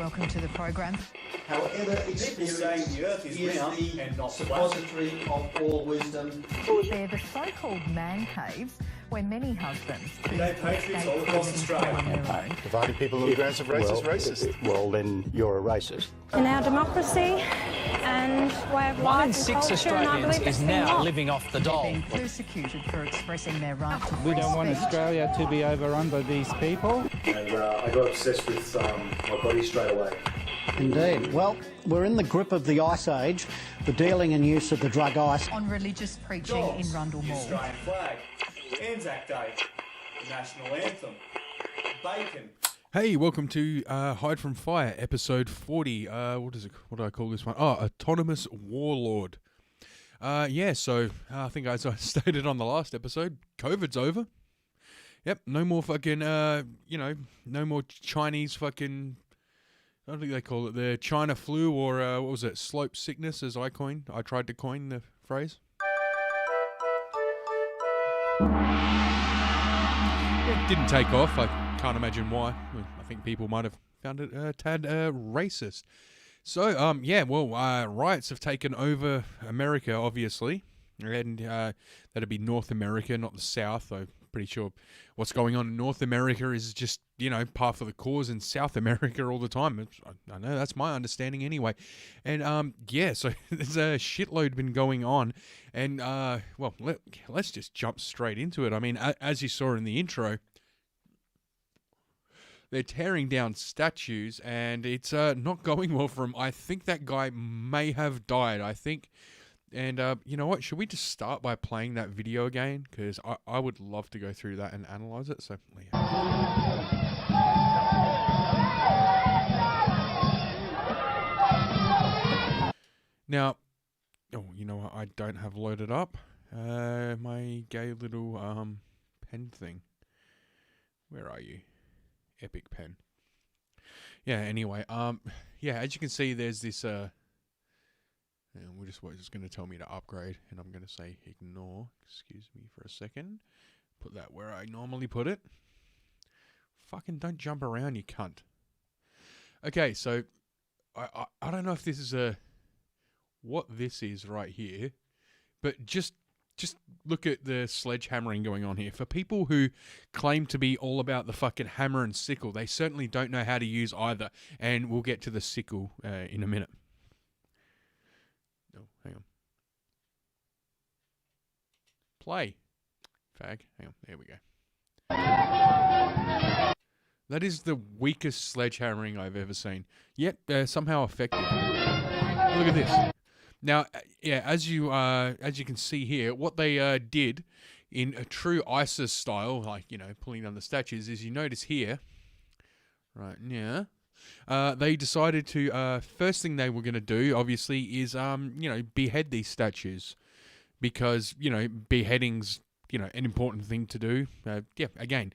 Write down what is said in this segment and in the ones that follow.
Welcome to the program. However, experience the earth is round the and not suppository of all wisdom. They're the so-called man caves where many husbands They patriots all across Australia. Dividing people on the grounds of racist. Well, then you're a racist. In our democracy and way of One in life and 6 culture, and I Australians believe is it's now not. living off the dole. being persecuted for expressing their right to We free don't want speech. Australia to be overrun by these people. And I got obsessed with my body straight away. Indeed. Well, we're in the grip of the Ice Age, the dealing and use of the drug ice. On religious preaching in Rundle The Mall. Australian flag, Anzac Day, the national anthem, bacon. Hey, welcome to Hide from Fire, episode 40. What do I call this one? Oh, Autonomous Warlord. So I think as I stated on the last episode, COVID's over. Yep, no more fucking, no more Chinese fucking, I don't think they call it the China flu or, what was it, slope sickness as I tried to coin the phrase. It didn't take off. I can't imagine why. I think people might have found it a tad racist. So, riots have taken over America, obviously. And that'd be North America, not the South. I'm pretty sure what's going on in North America is just, par for the cause in South America all the time. I know, that's my understanding anyway. And, so there's a shitload been going on. And, let's just jump straight into it. I mean, as you saw in the intro, they're tearing down statues, and it's not going well for them. I think that guy may have died, And you know what? Should we just start by playing that video again? Because I would love to go through that and analyze it. So, Now, you know what? I don't have loaded up my gay little pen thing. Where are you? Epic pen. Yeah, anyway, as you can see, there's this, and it's just going to tell me to upgrade, and I'm going to say ignore. Excuse me for a second. Put that where I normally put it. Fucking don't jump around, you cunt. Okay, so, I don't know if this is what this is right here, but just look at the sledgehammering going on here. For people who claim to be all about the fucking hammer and sickle, they certainly don't know how to use either. And we'll get to the sickle in a minute. Oh, hang on. Play. Fag. Hang on. There we go. That is the weakest sledgehammering I've ever seen. Yet, somehow effective. Look at this. Now, as you can see here, what they did in a true ISIS style, pulling down the statues, is you notice here, right now, they decided to, first thing they were going to do, obviously, is, behead these statues. Because, beheading's, an important thing to do. Again,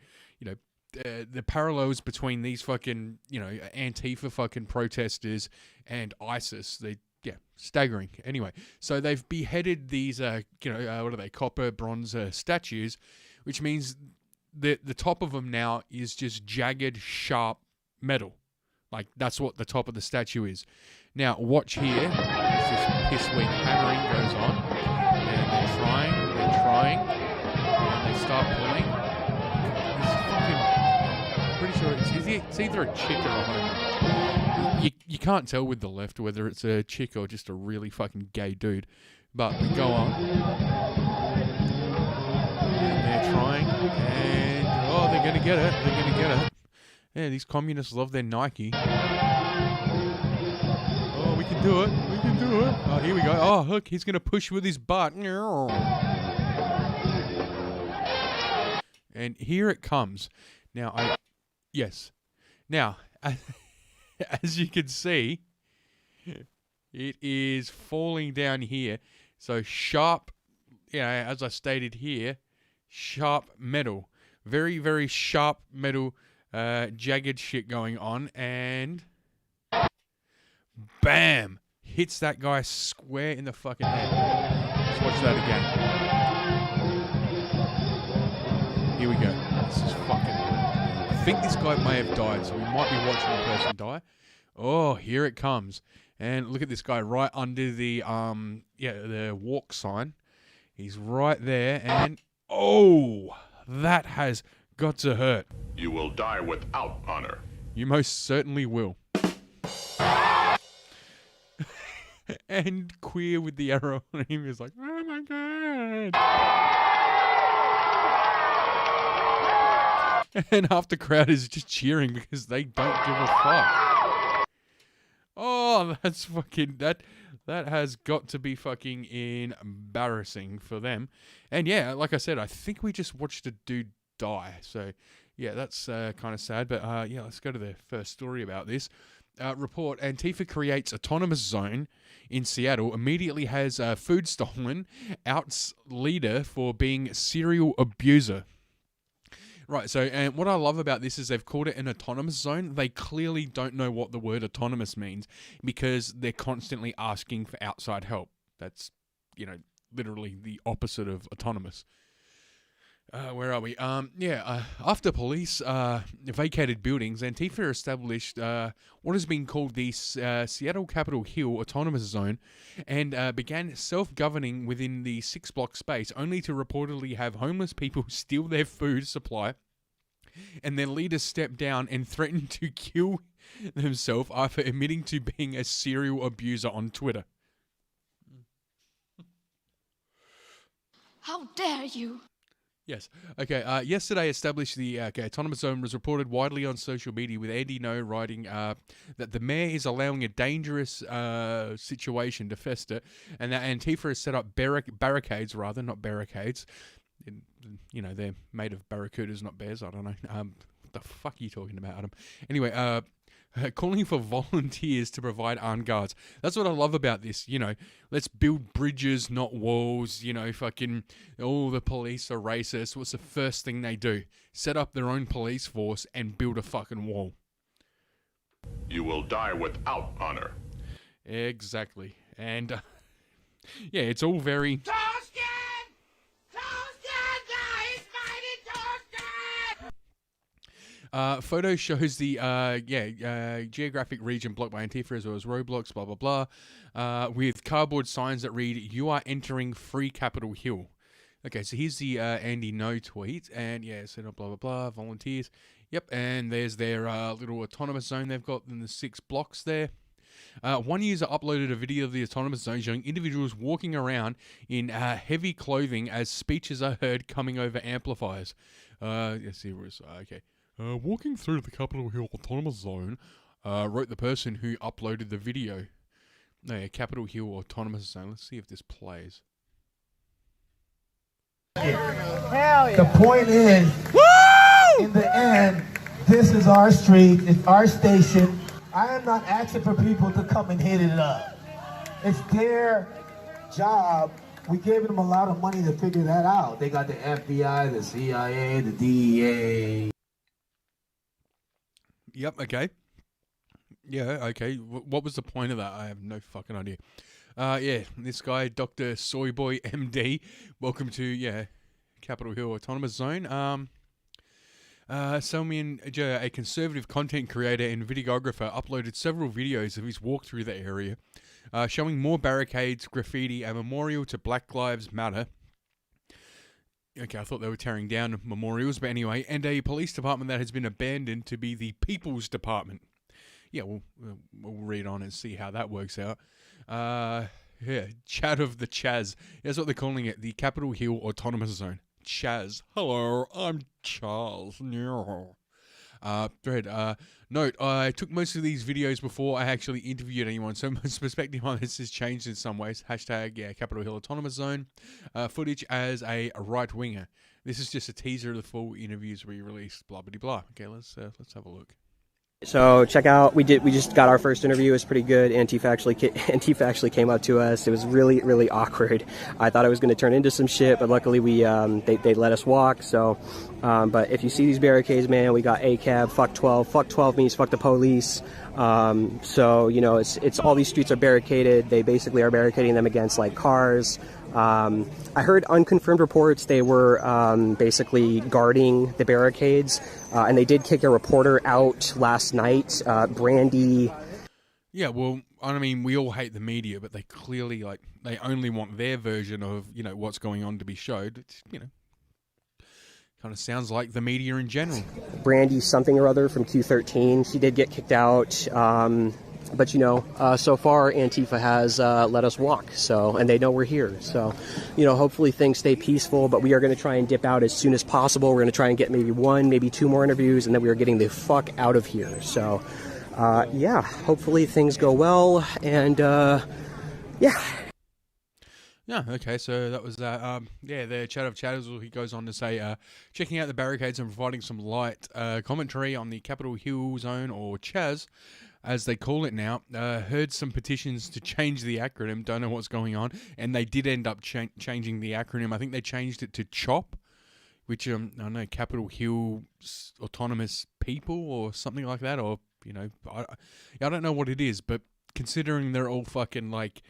the parallels between these fucking, Antifa fucking protesters and ISIS, staggering. Anyway, so they've beheaded these, what are they, copper, bronze statues, which means that the top of them now is just jagged, sharp metal. Like, that's what the top of the statue is. Now, watch here. As this piss-weak hammering goes on. And they're trying, and they start pulling. I'm pretty sure it's either a chick or a homo. You can't tell with the left whether it's a chick or just a really fucking gay dude. But we go on. And they're trying. And, they're going to get it. Yeah, these communists love their Nike. Oh, we can do it. Oh, here we go. Oh, look, he's going to push with his butt. And here it comes. Now, as you can see, it is falling down here. So sharp, as I stated here, sharp metal. Very, very sharp metal, jagged shit going on. And bam! Hits that guy square in the fucking head. Let's watch that again. Here we go. This is fucking... I think this guy may have died, so we might be watching the person die. Oh, here it comes. And look at this guy right under the the walk sign. He's right there, and oh, that has got to hurt. You will die without honor. You most certainly will. And Queer with the arrow on him is like, oh my god. And half the crowd is just cheering because they don't give a fuck. Oh, that's fucking that has got to be fucking embarrassing for them. And yeah, like I said, I think we just watched a dude die. So yeah, that's kind of sad. But yeah, let's go to the first story about this. Report: Antifa creates autonomous zone in Seattle. Immediately has food stolen. Outs leader for being serial abuser. Right, so and what I love about this is they've called it an autonomous zone. They clearly don't know what the word autonomous means because they're constantly asking for outside help. That's, literally the opposite of autonomous. Where are we? After police vacated buildings, Antifa established what has been called the Seattle Capitol Hill Autonomous Zone and began self-governing within the 6-block space, only to reportedly have homeless people steal their food supply and their leaders step down and threaten to kill themselves after admitting to being a serial abuser on Twitter. How dare you! Yes. Okay. Yesterday, established the autonomous zone was reported widely on social media, with Andy No writing that the mayor is allowing a dangerous situation to fester, and that Antifa has set up barricades, rather, not barricades. They're made of barracudas, not bears. I don't know. What the fuck are you talking about, Adam? Anyway, calling for volunteers to provide armed guards. That's what I love about this. Let's build bridges, not walls. Fucking all the police are racist. What's the first thing they do? Set up their own police force and build a fucking wall. You will die without honor. Exactly. And yeah, it's all very... Photo shows the geographic region blocked by Antifa as well as roadblocks, blah, blah, blah, with cardboard signs that read, "You are entering free Capitol Hill." Okay, so here's the Andy No tweet, and yeah, set up, blah, blah, blah, volunteers. Yep, and there's their little autonomous zone they've got in the 6 blocks there. One user uploaded a video of the autonomous zone showing individuals walking around in heavy clothing as speeches are heard coming over amplifiers. Let's see, okay. Walking through the Capitol Hill Autonomous Zone, wrote the person who uploaded the video. No, yeah, Capitol Hill Autonomous Zone. Let's see if this plays. Hell yeah. The point is, woo! In the end, this is our street, it's our station. I am not asking for people to come and hit it up. It's their job. We gave them a lot of money to figure that out. They got the FBI, the CIA, the DEA. Yep, okay. Yeah, okay. What was the point of that? I have no fucking idea. Yeah, this guy, Dr. Soyboy MD, welcome to, Capitol Hill Autonomous Zone. Selmian, a conservative content creator and videographer, uploaded several videos of his walk through the area, showing more barricades, graffiti, a memorial to Black Lives Matter. Okay, I thought they were tearing down memorials, but anyway, and a police department that has been abandoned to be the People's Department. Yeah, we'll read on and see how that works out. Yeah, Chat of the Chaz. That's what they're calling it, the Capitol Hill Autonomous Zone. Chaz. Hello, I'm Charles. Note, I took most of these videos before I actually interviewed anyone, so my perspective on this has changed in some ways. Hashtag, Capitol Hill Autonomous Zone. Footage as a right-winger. This is just a teaser of the full interviews we released, blah, blah, blah. Okay, let's have a look. So check out, we just got our first interview. It was pretty good. Antifa actually came up to us. It was really, really awkward. I thought it was going to turn into some shit, but luckily they let us walk. So, but if you see these barricades, man, we got ACAB, fuck 12. Fuck 12 means fuck the police. So, it's all these streets are barricaded. They basically are barricading them against like cars. I heard unconfirmed reports they were basically guarding the barricades, and they did kick a reporter out last night. Brandy, Yeah, well, I mean, we all hate the media, but they clearly, like, they only want their version of, you know, what's going on to be showed. It's, you know, kind of sounds like the media in general. Brandy something or other from Q13, she did get kicked out. But, you know, so far Antifa has let us walk, so, and they know we're here. So, you know, hopefully things stay peaceful, but we are going to try and dip out as soon as possible. We're going to try and get maybe 1, maybe 2 more interviews, and then we are getting the fuck out of here. So, yeah, hopefully things go well, and, yeah. Yeah, okay, so that was that. Yeah, the Chat of Chatters, he goes on to say, checking out the barricades and providing some light commentary on the Capitol Hill Zone, or CHAZ, as they call it now. Heard some petitions to change the acronym, don't know what's going on, and they did end up changing the acronym. I think they changed it to CHOP, which, I don't know, Capitol Hill Autonomous People, or something like that, or, you know, I don't know what it is, but considering they're all fucking, like,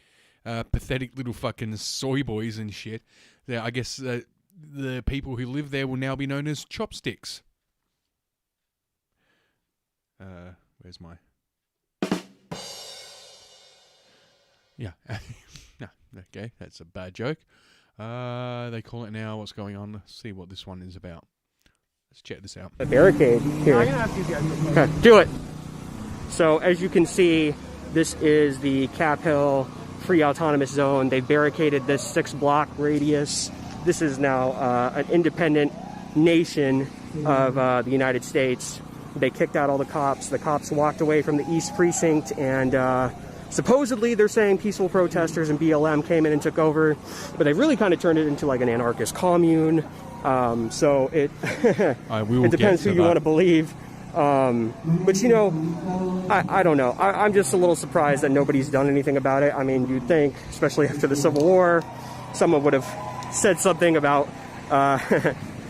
pathetic little fucking soy boys and shit, I guess the people who live there will now be known as chopsticks. Where's my... Yeah. No, okay, that's a bad joke. They call it now, what's going on? Let's see what this one is about. Let's check this out. A barricade here. I'm gonna ask you guys. Okay, do it. So as you can see, this is the Cap Hill Free Autonomous Zone. They barricaded this 6-block radius. This is now an independent nation of the United States. They kicked out all the cops. The cops walked away from the East Precinct, and supposedly they're saying peaceful protesters and BLM came in and took over, but they really kind of turned it into like an anarchist commune. So it it depends who you want to believe. But you know, I don't know. I'm just a little surprised that nobody's done anything about it. I mean, you'd think, especially after the Civil War, someone would have said something about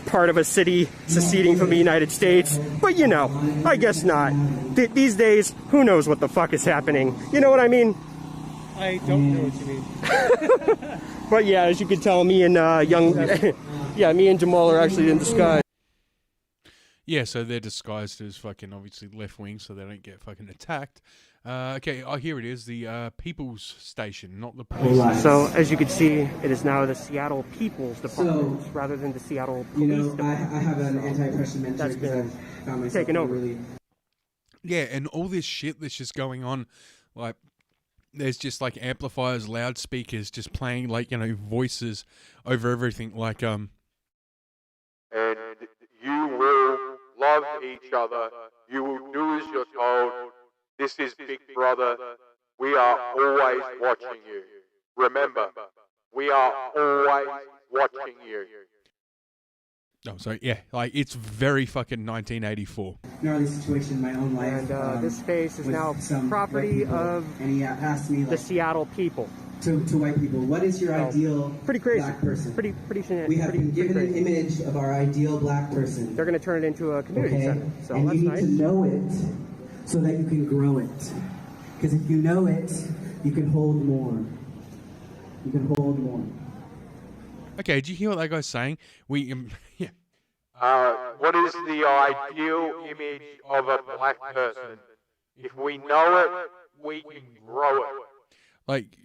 part of a city seceding from the United States. But you know, I guess not. These days, who knows what the fuck is happening? You know what I mean? I don't know what you mean. But yeah, as you can tell, me and me and Jamal are actually in disguise. Yeah, so they're disguised as fucking, obviously, left wing, so they don't get fucking attacked. Okay, here it is, the People's Station, not the police station. So, as you can see, it is now the Seattle People's Department, rather than the Seattle Police Department. I have an anti-oppression mentor because I've found myself taken over. Really... Yeah, and all this shit that's just going on, like, there's just, like, amplifiers, loudspeakers, just playing, like, you know, voices over everything, like, And you will love each other. You will do as you're told. This is Big Brother. We are always watching you. Remember, we are always watching you. Oh, so yeah, like it's very fucking 1984. Gnarly situation in my own life. And this space is now property of and he asked me, like, the Seattle people. To white people, what is your ideal pretty crazy. black person? Pretty we have been given an image of our ideal black person. They're going to turn it into a community center. So and that's you need nice. to know it so that you can grow it. Because if you know it, you can hold more. You can hold more. Okay, did you hear what that guy's saying? Yeah. What is the ideal image of a black person? If we know it, we can grow it. Like,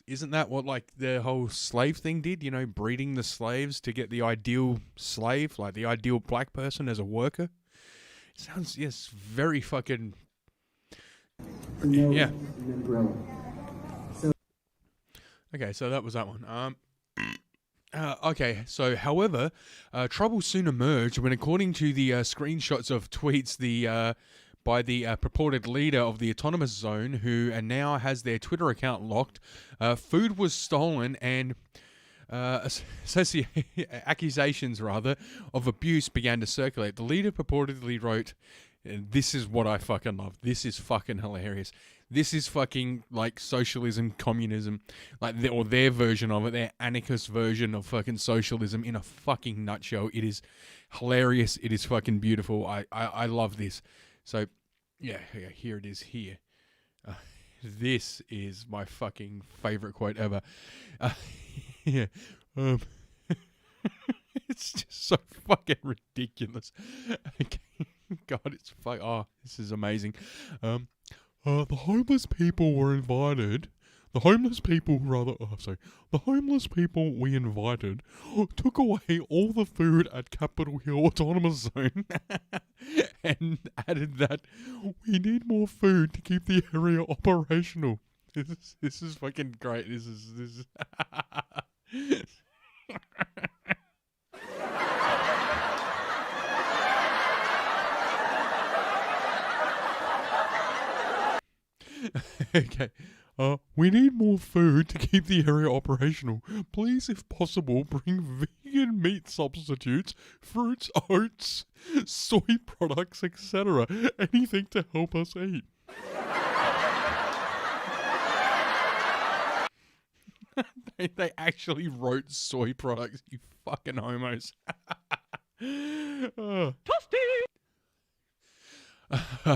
isn't that what, like, the whole slave thing did? You know, breeding the slaves to get the ideal slave, like the ideal black person as a worker? It sounds, yes, very fucking... Yeah. Okay, so that was that one. Okay, so however, trouble soon emerged when, according to the screenshots of tweets by the purported leader of the Autonomous Zone, who now has their Twitter account locked, food was stolen and accusations of abuse began to circulate. The leader purportedly wrote, "This is what I fucking love. This is fucking hilarious. This is fucking like socialism, communism, like or their version of it, their anarchist version of fucking socialism in a fucking nutshell. It is hilarious. It is fucking beautiful. I love this." So, yeah, here it is here. This is my fucking favorite quote ever. Yeah. It's just so fucking ridiculous. Okay. God, it's oh, this is amazing. The homeless people were invited. The homeless people we invited took away all the food at Capitol Hill Autonomous Zone and added that we need more food to keep the area operational. This is fucking great. This is okay. We need more food to keep the area operational. Please, if possible, bring vegan meat substitutes, fruits, oats, soy products, etc. Anything to help us eat. They actually wrote soy products, you fucking homos. Toasty!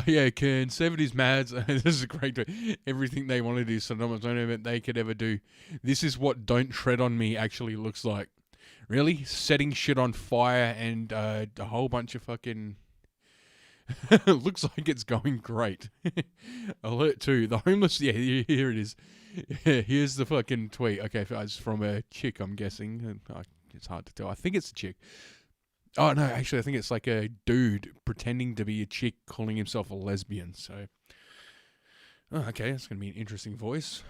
Yeah, conservatives mads. This is a great tweet. Everything they want to do, Autonomous Zone event they could ever do. This is what Don't Tread on Me actually looks like. Really? Setting shit on fire and a whole bunch of fucking... looks like it's going great. Alert 2. The homeless... Yeah, here it is. Here's the fucking tweet. Okay, it's from a chick, I'm guessing. It's hard to tell. I think it's a chick. Oh, no, actually, I think it's like a dude pretending to be a chick calling himself a lesbian, so... Oh, okay, that's going to be an interesting voice.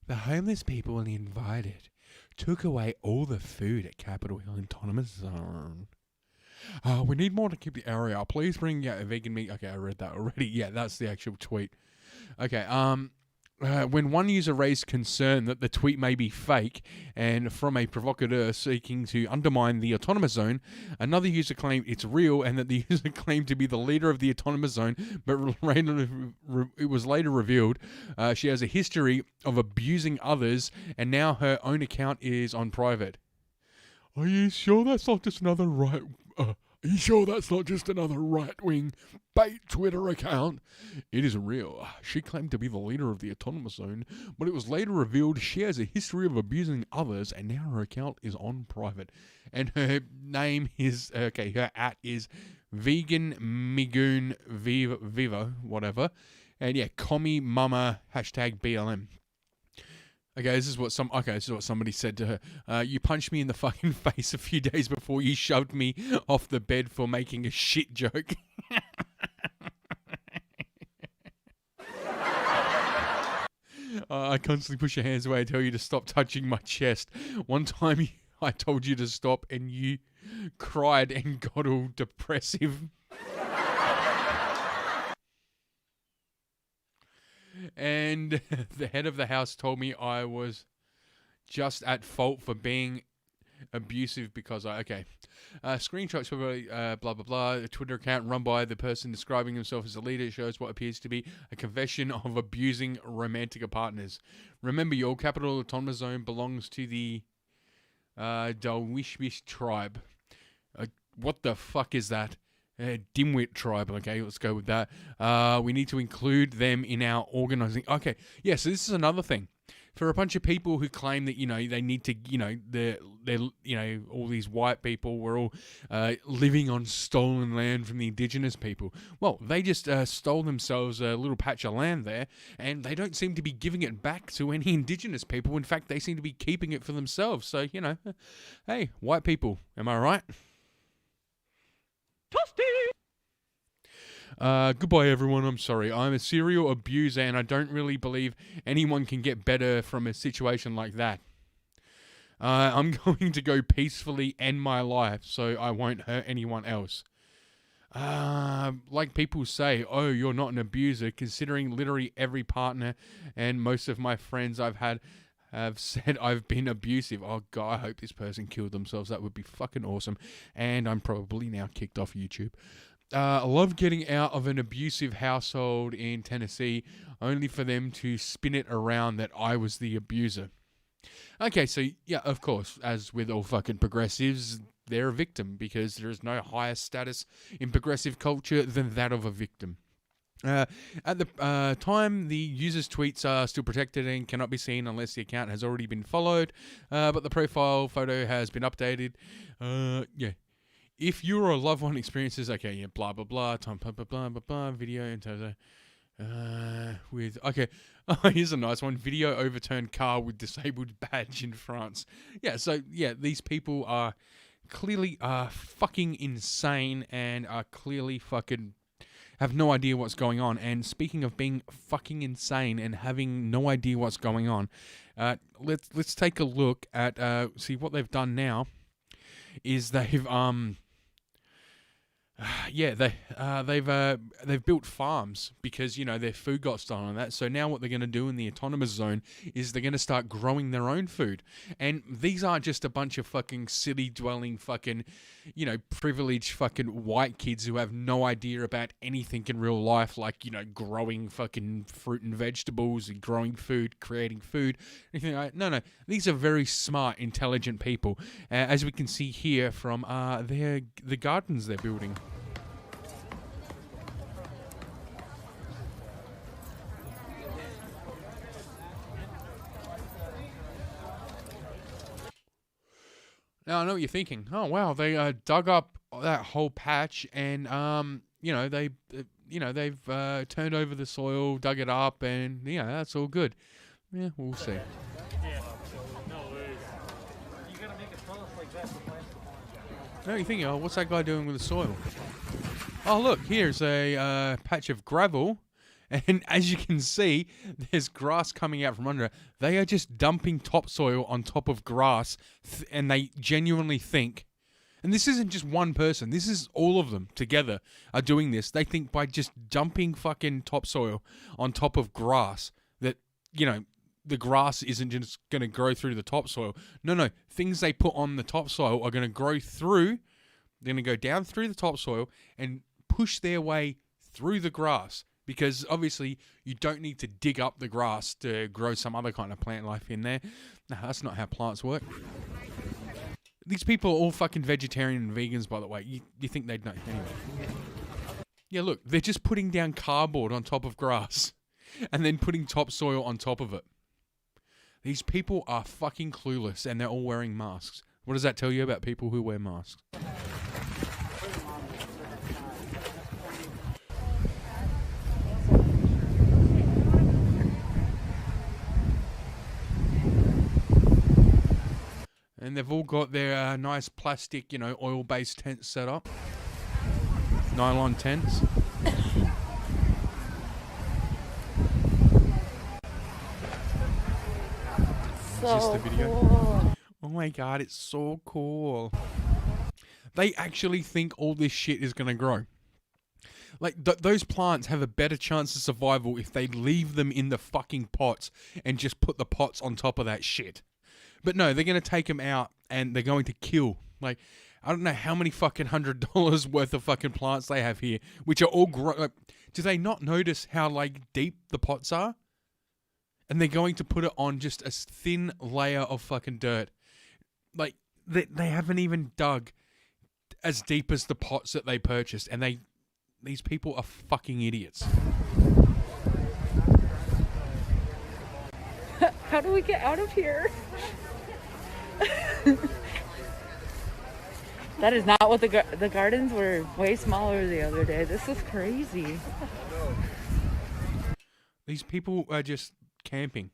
The homeless people we invited took away all the food at Capitol Hill Autonomous Zone. We need more to keep the area. Please bring out vegan meat. Okay, I read that already. Yeah, that's the actual tweet. Okay, when one user raised concern that the tweet may be fake and from a provocateur seeking to undermine the Autonomous Zone, another user claimed it's real and that the user claimed to be the leader of the Autonomous Zone, but it was later revealed she has a history of abusing others and now her own account is on private. Are you sure that's not just another right-wing bait Twitter account? It is real. She claimed to be the leader of the Autonomous Zone, but it was later revealed she has a history of abusing others, and now her account is on private. And her name is, her @ is Vegan Migoon Viva, whatever. And yeah, commie mama #BLM. Okay, this is what somebody said to her. You punched me in the fucking face a few days before you shoved me off the bed for making a shit joke. I constantly push your hands away and tell you to stop touching my chest. One time I told you to stop and you cried and got all depressive. And the head of the house told me I was just at fault for being abusive because screenshots of blah blah blah. A Twitter account run by the person describing himself as a leader shows what appears to be a confession of abusing romantic partners. Remember, your capital Autonomous Zone belongs to the Dalwishwish tribe. What the fuck is that? Dimwit tribe. Okay, let's go with that. We need to include them in our organizing. Okay, yeah, so this is another thing. For a bunch of people who claim that, they need to, they're all these white people were all living on stolen land from the indigenous people. Well, they just stole themselves a little patch of land there, and they don't seem to be giving it back to any indigenous people. In fact, they seem to be keeping it for themselves. So, hey, white people, am I right? Goodbye everyone, I'm sorry. I'm a serial abuser and I don't really believe anyone can get better from a situation like that. I'm going to go peacefully end my life so I won't hurt anyone else. Like people say, oh, you're not an abuser, considering literally every partner and most of my friends I've had have said I've been abusive. Oh God, I hope this person killed themselves. That would be fucking awesome. And I'm probably now kicked off YouTube. I love getting out of an abusive household in Tennessee, only for them to spin it around that I was the abuser. Okay, so yeah, of course, as with all fucking progressives, they're a victim because there is no higher status in progressive culture than that of a victim. At the time, the user's tweets are still protected and cannot be seen unless the account has already been followed, but the profile photo has been updated. Yeah. If you or a loved one experiences, blah, blah, blah, time, blah, blah, blah, blah, video, and Okay, here's a nice one. Video overturned car with disabled badge in France. Yeah, so yeah, these people are clearly fucking insane and are clearly fucking have no idea what's going on. And speaking of being fucking insane and having no idea what's going on, let's take a look at see what they've done now is they've they've built farms because, you know, their food got stolen and that. So now what they're going to do in the autonomous zone is they're going to start growing their own food. And these aren't just a bunch of fucking city-dwelling fucking, you know, privileged fucking white kids who have no idea about anything in real life, like, you know, growing fucking fruit and vegetables and growing food, creating food, anything like that. No, these are very smart, intelligent people, as we can see here from the gardens they're building. Now I know what you're thinking. Oh wow, they dug up that whole patch and you know they've turned over the soil, dug it up, and yeah, that's all good. Yeah, we'll see. Now you're thinking, oh, what's that guy doing with the soil? Oh look, here's a patch of gravel. And as you can see, there's grass coming out from under it. They are just dumping topsoil on top of grass, and they genuinely think, and this isn't just one person, this is all of them together are doing this. They think by just dumping fucking topsoil on top of grass that, you know, the grass isn't just going to grow through the topsoil. No, things they put on the topsoil are going to grow through, they're going to go down through the topsoil and push their way through the grass. Because obviously you don't need to dig up the grass to grow some other kind of plant life in there. No, that's not how plants work. These people are all fucking vegetarian and vegans, by the way. You think they'd know. Anyway. Yeah, look, they're just putting down cardboard on top of grass and then putting topsoil on top of it. These people are fucking clueless and they're all wearing masks. What does that tell you about people who wear masks? And they've all got their nice plastic, you know, oil-based tents set up. Nylon tents. So the video? cool. Oh my god, it's so cool. They actually think all this shit is going to grow. Like, those plants have a better chance of survival if they leave them in the fucking pots and just put the pots on top of that shit. But no, they're going to take them out and they're going to kill. Like, I don't know how many fucking $100 worth of fucking plants they have here, which are all like, do they not notice how, like, deep the pots are? And they're going to put it on just a thin layer of fucking dirt. Like, they haven't even dug as deep as the pots that they purchased. And these people are fucking idiots. How do we get out of here? That is not what the gardens were way smaller the other day. This is crazy. These people are just camping.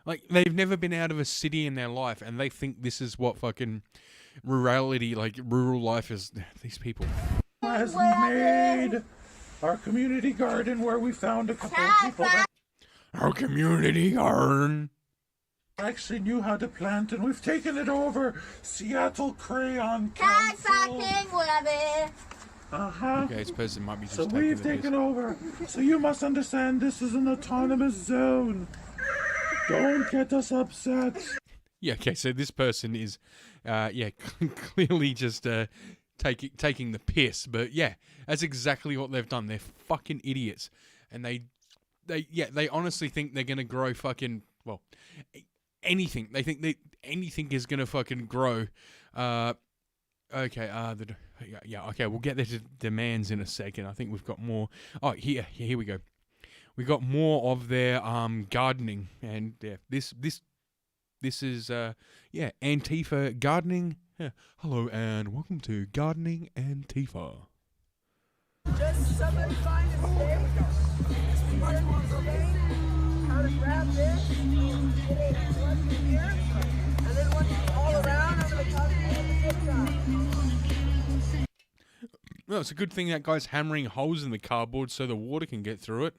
Like, they've never been out of a city in their life, and they think this is what fucking rurality, like rural life is. These people. Has made our community garden where we found a couple of people that our community garden actually knew how to plant, and we've taken it over. Seattle Crayon Council. Okay, this person might be just so we've taken over. So you must understand this is an autonomous zone. Don't get us upset. Yeah, okay, so this person is, clearly just taking the piss. But yeah, that's exactly what they've done. They're fucking idiots. And they honestly think they're going to grow fucking, well, anything. They think that anything is going to fucking grow. Okay, okay, we'll get there to demands in a second. I think we've got more. Oh, here we go. We got more of their gardening, and yeah, this is Antifa gardening. Yeah. Hello and welcome to Gardening Antifa. Just somebody find a How to grab this, once here, and then once all around, I'm going to touch it at the same time. Well, it's a good thing that guy's hammering holes in the cardboard so the water can get through it.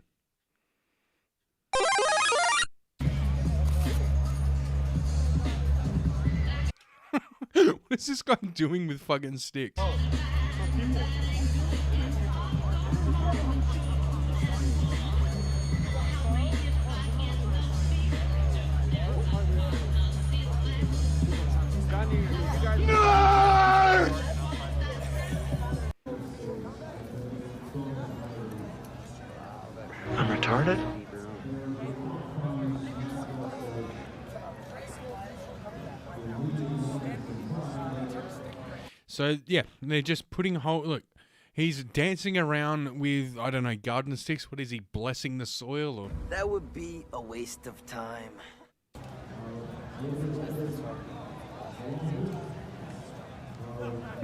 What is this guy doing with fucking sticks? I'm retarded? So, yeah, they're just putting whole... Look, he's dancing around with, I don't know, garden sticks. What is he, blessing the soil? Or That would be a waste of time.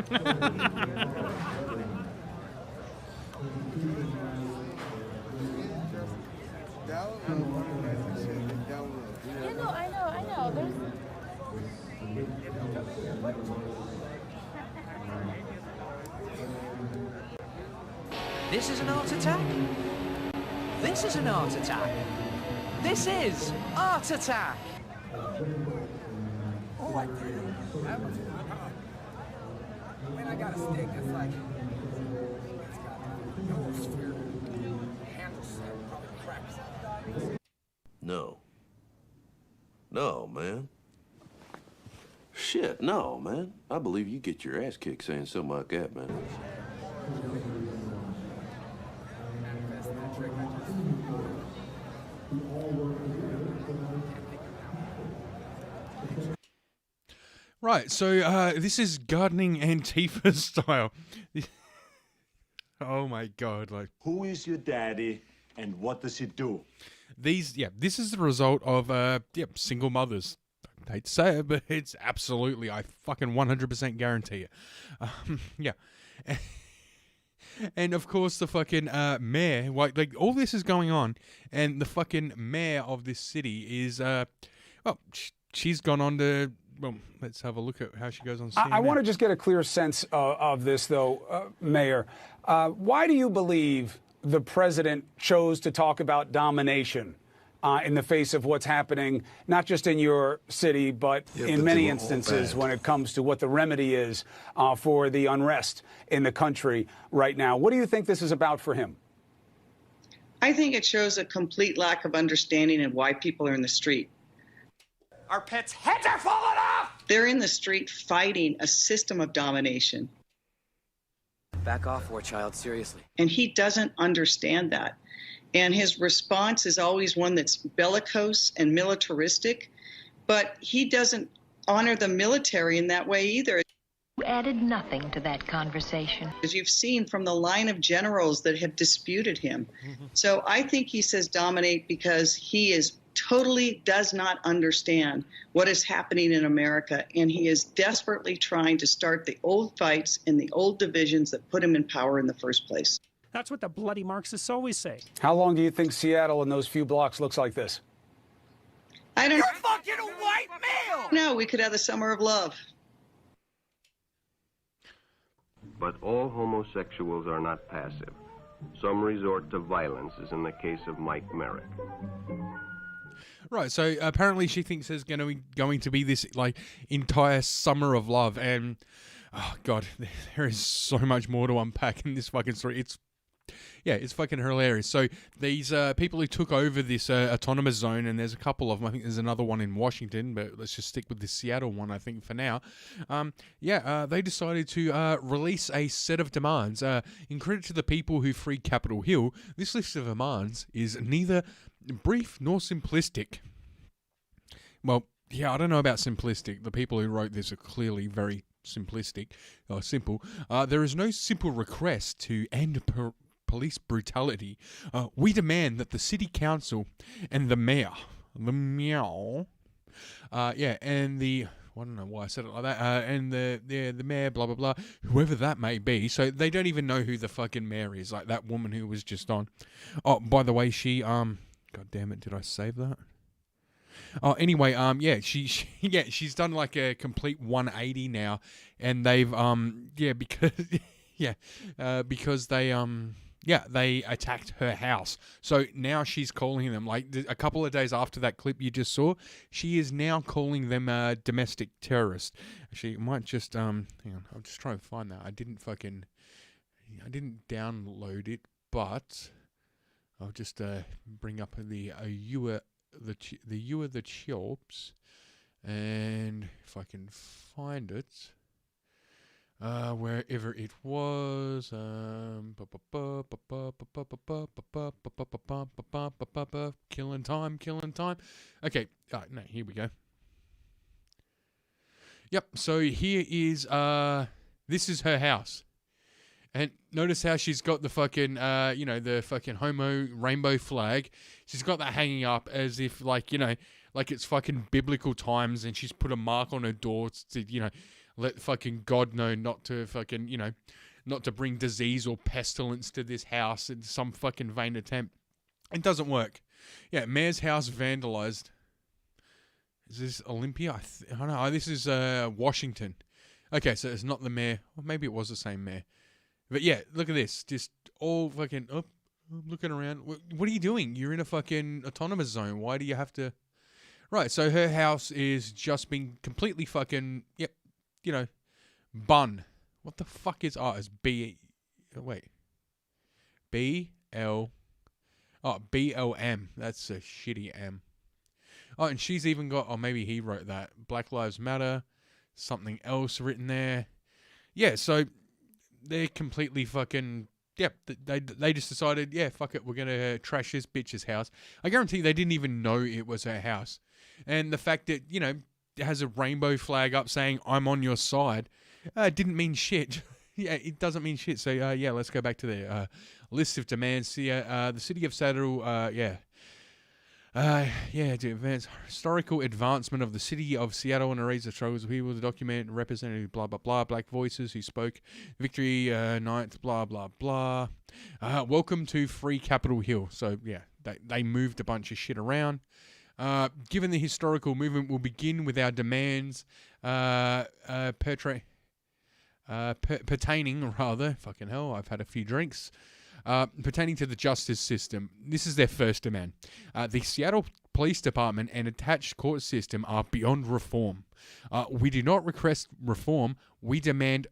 I know. This is an art attack. This is an art attack. This is art attack. Oh, I did it. When I got a stick, it's like, it's got no sphere. Handle set, probably cracks. No. No, man. Shit, no, man. I believe you get your ass kicked saying something like that, man. Right, so this is gardening Antifa style. Oh my god, like... Who is your daddy and what does he do? This is the result of, single mothers. I hate to say it, but it's absolutely, I fucking 100% guarantee it. Yeah. And of course the fucking mayor, like all this is going on, and the fucking mayor of this city is, she's gone on to... Well, let's have a look at how she goes on CNN. I want to just get a clear sense of this, though, Mayor. Why do you believe the president chose to talk about domination in the face of what's happening, not just in your city, but in many instances when it comes to what the remedy is for the unrest in the country right now? What do you think this is about for him? I think it shows a complete lack of understanding of why people are in the street. Our pets' heads are falling off! They're in the street fighting a system of domination. Back off, war child, seriously. And he doesn't understand that. And his response is always one that's bellicose and militaristic, but he doesn't honor the military in that way either. You added nothing to that conversation. As you've seen from the line of generals that have disputed him. So I think he says dominate because he is totally does not understand what is happening in America, and he is desperately trying to start the old fights in the old divisions that put him in power in the first place. That's what the bloody Marxists always say. How long do you think Seattle in those few blocks looks like this? I don't know. You're fucking a white male! No, we could have the summer of love. But all homosexuals are not passive. Some resort to violence, as in the case of Mike Merrick. Right, so apparently she thinks there's going to be this like entire summer of love, and oh god, there is so much more to unpack in this fucking story. It's fucking hilarious. So these people who took over this autonomous zone, and there's a couple of them. I think there's another one in Washington, but let's just stick with the Seattle one, I think, for now. They decided to release a set of demands. In credit to the people who freed Capitol Hill, this list of demands is neither brief nor simplistic. Well, yeah, I don't know about simplistic. The people who wrote this are clearly very simplistic or simple. There is no simple request to end police brutality. We demand that the city council and the mayor, and the I don't know why I said it like that. And the mayor, blah blah blah, whoever that may be. So they don't even know who the fucking mayor is. Like that woman who was just on. Oh, by the way, she God damn it, did I save that? Oh, anyway, yeah, she's done like a complete 180 now, and they've because they attacked her house. So now she's calling them, like a couple of days after that clip you just saw, she is now calling them domestic terrorists. She might just hang on, I'm just trying to find that. I didn't download it, but I'll just bring up the Chilps, and if I can find it, wherever it was, killing time. Okay, no, here we go. Yep. So here is this is her house. And notice how she's got the fucking, the fucking homo rainbow flag. She's got that hanging up as if, like it's fucking biblical times, and she's put a mark on her door to, let fucking God know not to fucking, not to bring disease or pestilence to this house in some fucking vain attempt. It doesn't work. Yeah, mayor's house vandalized. Is this Olympia? I don't know. This is Washington. Okay, so it's not the mayor. Or maybe it was the same mayor. But yeah, look at this. Just all fucking up. I'm looking around. What are you doing? You're in a fucking autonomous zone. Why do you have to... Right, so her house is just being completely fucking... Yep, bun. What the fuck is... Oh, it's B... Wait. B-L... Oh, B-L-M. That's a shitty M. Oh, and she's even got... Oh, maybe he wrote that. Black Lives Matter. Something else written there. Yeah, so... They're completely fucking... Yep, they just decided, yeah, fuck it, we're going to trash this bitch's house. I guarantee they didn't even know it was her house. And the fact that, it has a rainbow flag up saying, I'm on your side, didn't mean shit. Yeah, it doesn't mean shit. So, yeah, let's go back to the list of demands. The city of Seattle, to advance historical advancement of the city of Seattle and a raise of struggles of people to document representative blah blah blah black voices who spoke victory night blah blah blah. Welcome to Free Capitol Hill. So yeah, they moved a bunch of shit around. Given the historical movement, will begin with our demands pertaining fucking hell, I've had a few drinks. Pertaining to the justice system. This is their first demand. The Seattle Police Department and attached court system are beyond reform. We do not request reform. We demand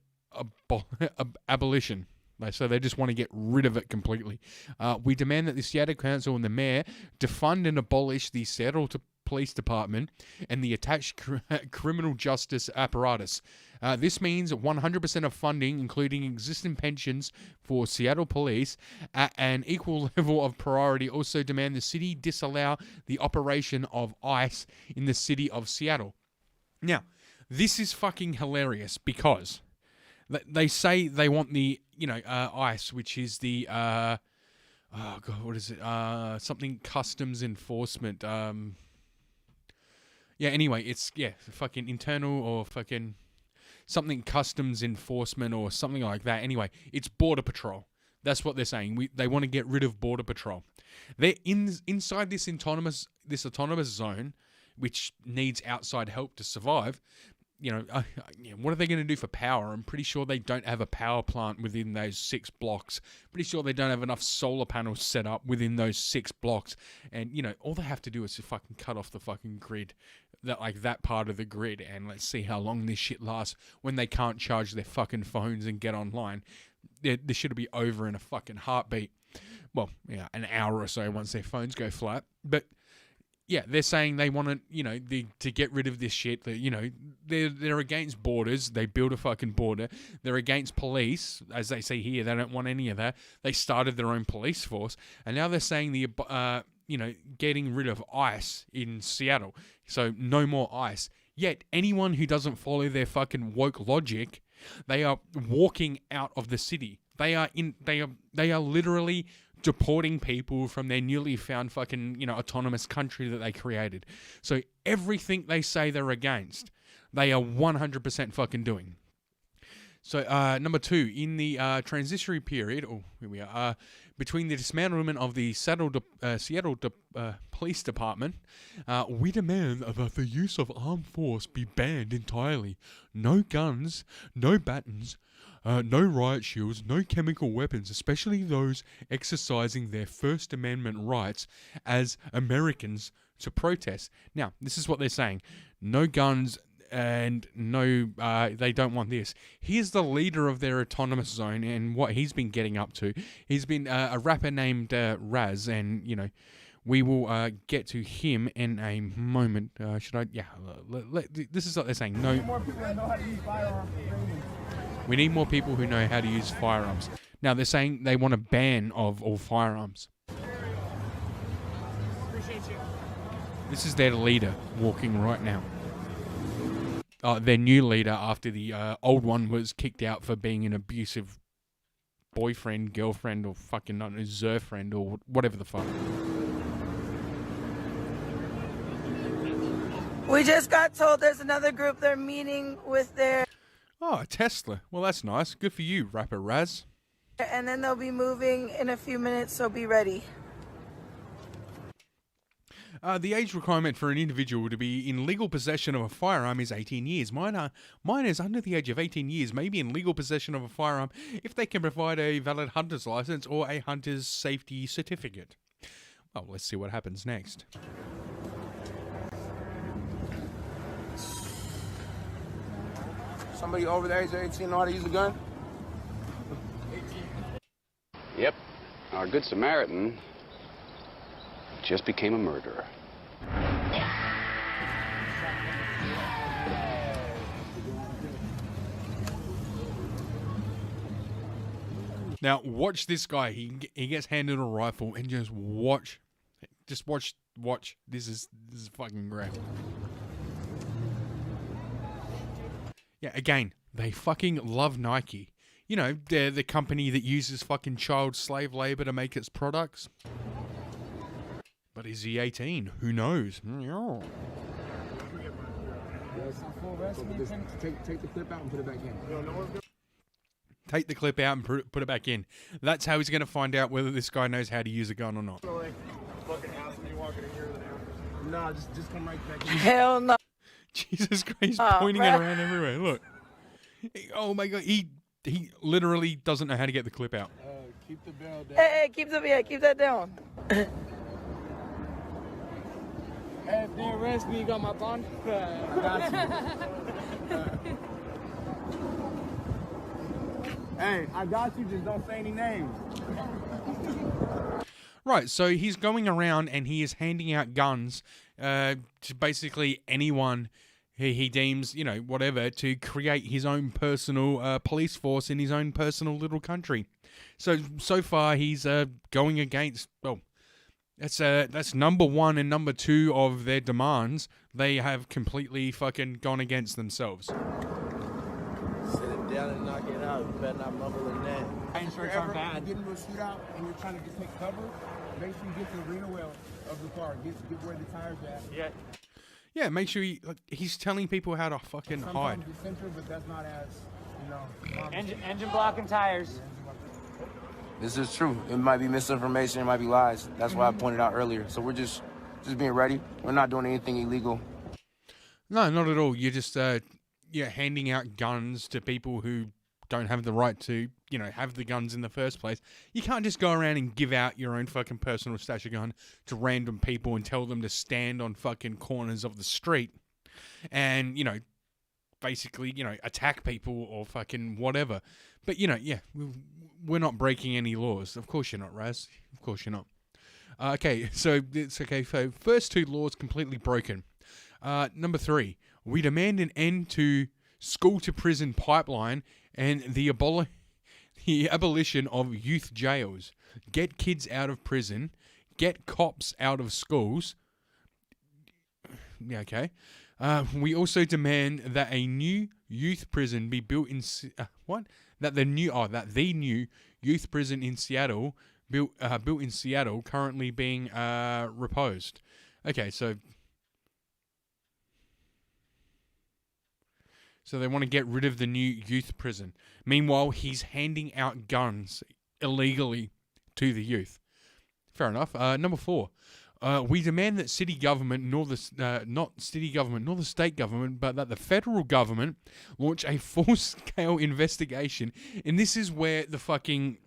abolition. So they just want to get rid of it completely. We demand that the Seattle Council and the mayor defund and abolish the Seattle Police Department and the attached criminal justice apparatus. This means 100% of funding, including existing pensions for Seattle Police, at an equal level of priority. Also demand the city disallow the operation of ICE in the city of Seattle. Now, this is fucking hilarious because they say they want the, ICE, which is the, oh God, what is it? Something customs enforcement. Yeah, anyway, it's, fucking internal or fucking something customs enforcement or something like that. Anyway, it's Border Patrol. That's what they're saying. They want to get rid of Border Patrol. They're inside this autonomous zone, which needs outside help to survive. What are they going to do for power? I'm pretty sure they don't have a power plant within those 6 blocks. Pretty sure they don't have enough solar panels set up within those 6 blocks. And, all they have to do is to fucking cut off the fucking grid, that part of the grid, and let's see how long this shit lasts when they can't charge their fucking phones and get online. This should be over in a fucking heartbeat. Well, yeah, an hour or so once their phones go flat. But yeah, they're saying they want to, to get rid of this shit. They're against borders. They build a fucking border. They're against police, as they say here. They don't want any of that. They started their own police force, and now they're saying getting rid of ICE in Seattle. So no more ICE. Yet anyone who doesn't follow their fucking woke logic, they are walking out of the city. They are literally deporting people from their newly found fucking, autonomous country that they created. So everything they say they're against, they are 100% fucking doing. So, number 2, in the transitionary period, here we are, between the dismantlement of the Seattle Police Department, we demand that the use of armed force be banned entirely. No guns, no batons, no riot shields, no chemical weapons, especially those exercising their First Amendment rights as Americans to protest. Now, this is what they're saying. No guns, and no, they don't want this. Here's the leader of their autonomous zone and what he's been getting up to. He's been a rapper named Raz, and, you know, we will get to him in a moment. Should I? Yeah, this is what they're saying. No. More people that know how to use firearms. We need more people who know how to use firearms. Now, they're saying they want a ban of all firearms. Appreciate you. This is their leader walking right now. Their new leader after the old one was kicked out for being an abusive boyfriend, girlfriend, or fucking not Zerfriend, or whatever the fuck. We just got told there's another group they're meeting with their... Oh, a Tesla. Well, that's nice. Good for you, rapper Raz. And then they'll be moving in a few minutes, so be ready. The age requirement for an individual to be in legal possession of a firearm is 18 years. Minors under the age of 18 years may be in legal possession of a firearm if they can provide a valid hunter's license or a hunter's safety certificate. Well, let's see what happens next. Somebody over the age of 18 know how to use a gun? Yep. Our Good Samaritan just became a murderer. Now, watch this guy. He gets handed a rifle and just watch. This is fucking great. Yeah, again, they fucking love Nike. You know, they're the company that uses fucking child slave labor to make its products. But is he 18? Who knows? Take the clip out and put it back in. Take the clip out and put it back in. That's how he's going to find out whether this guy knows how to use a gun or not. No, just come right back in. Hell no. Jesus Christ, he's pointing it around everywhere. Look. Oh my God, he literally doesn't know how to get the clip out. Keep the bell down. Hey, keep that down. Hey, if they arrest me, you got my bond? I got you. Hey, I got you, just don't say any names. Right, so he's going around and he is handing out guns to basically anyone he deems, you know, whatever, to create his own personal police force in his own personal little country. So far he's going against, well, that's number 1 and number 2 of their demands. They have completely fucking gone against themselves. Sit it down and knock it out. You better not mumble in that. If you're ever getting into a shootout and you're trying to just take cover, make sure you get to the rear wheel of the car. Get where the tires are at. Yeah. Yeah, make sure he's telling people how to fucking hide. Sometimes the center, but that's not as, you know. Engine blocking tires. This is true. It might be misinformation. It might be lies. That's why I pointed out earlier. So we're just being ready. We're not doing anything illegal. No, not at all. You're just handing out guns to people who don't have the right to, you know, have the guns in the first place. You can't just go around and give out your own fucking personal stash of gun to random people and tell them to stand on fucking corners of the street and, you know, basically, you know, attack people or fucking whatever. But, you know, yeah, we're not breaking any laws. Of course you're not, Raz. Of course you're not. Okay, so it's okay. So first 2 laws completely broken. Number 3, we demand an end to school to prison pipeline and the abolition of youth jails. Get kids out of prison. Get cops out of schools. Yeah, okay. We also demand that a new youth prison be built in That the new youth prison in Seattle built in Seattle currently being reposed. Okay, so So they want to get rid of the new youth prison. Meanwhile, he's handing out guns illegally to the youth. Fair enough. Number 4. We demand that city government, not city government, nor the state government, but that the federal government launch a full-scale investigation. And this is where the fucking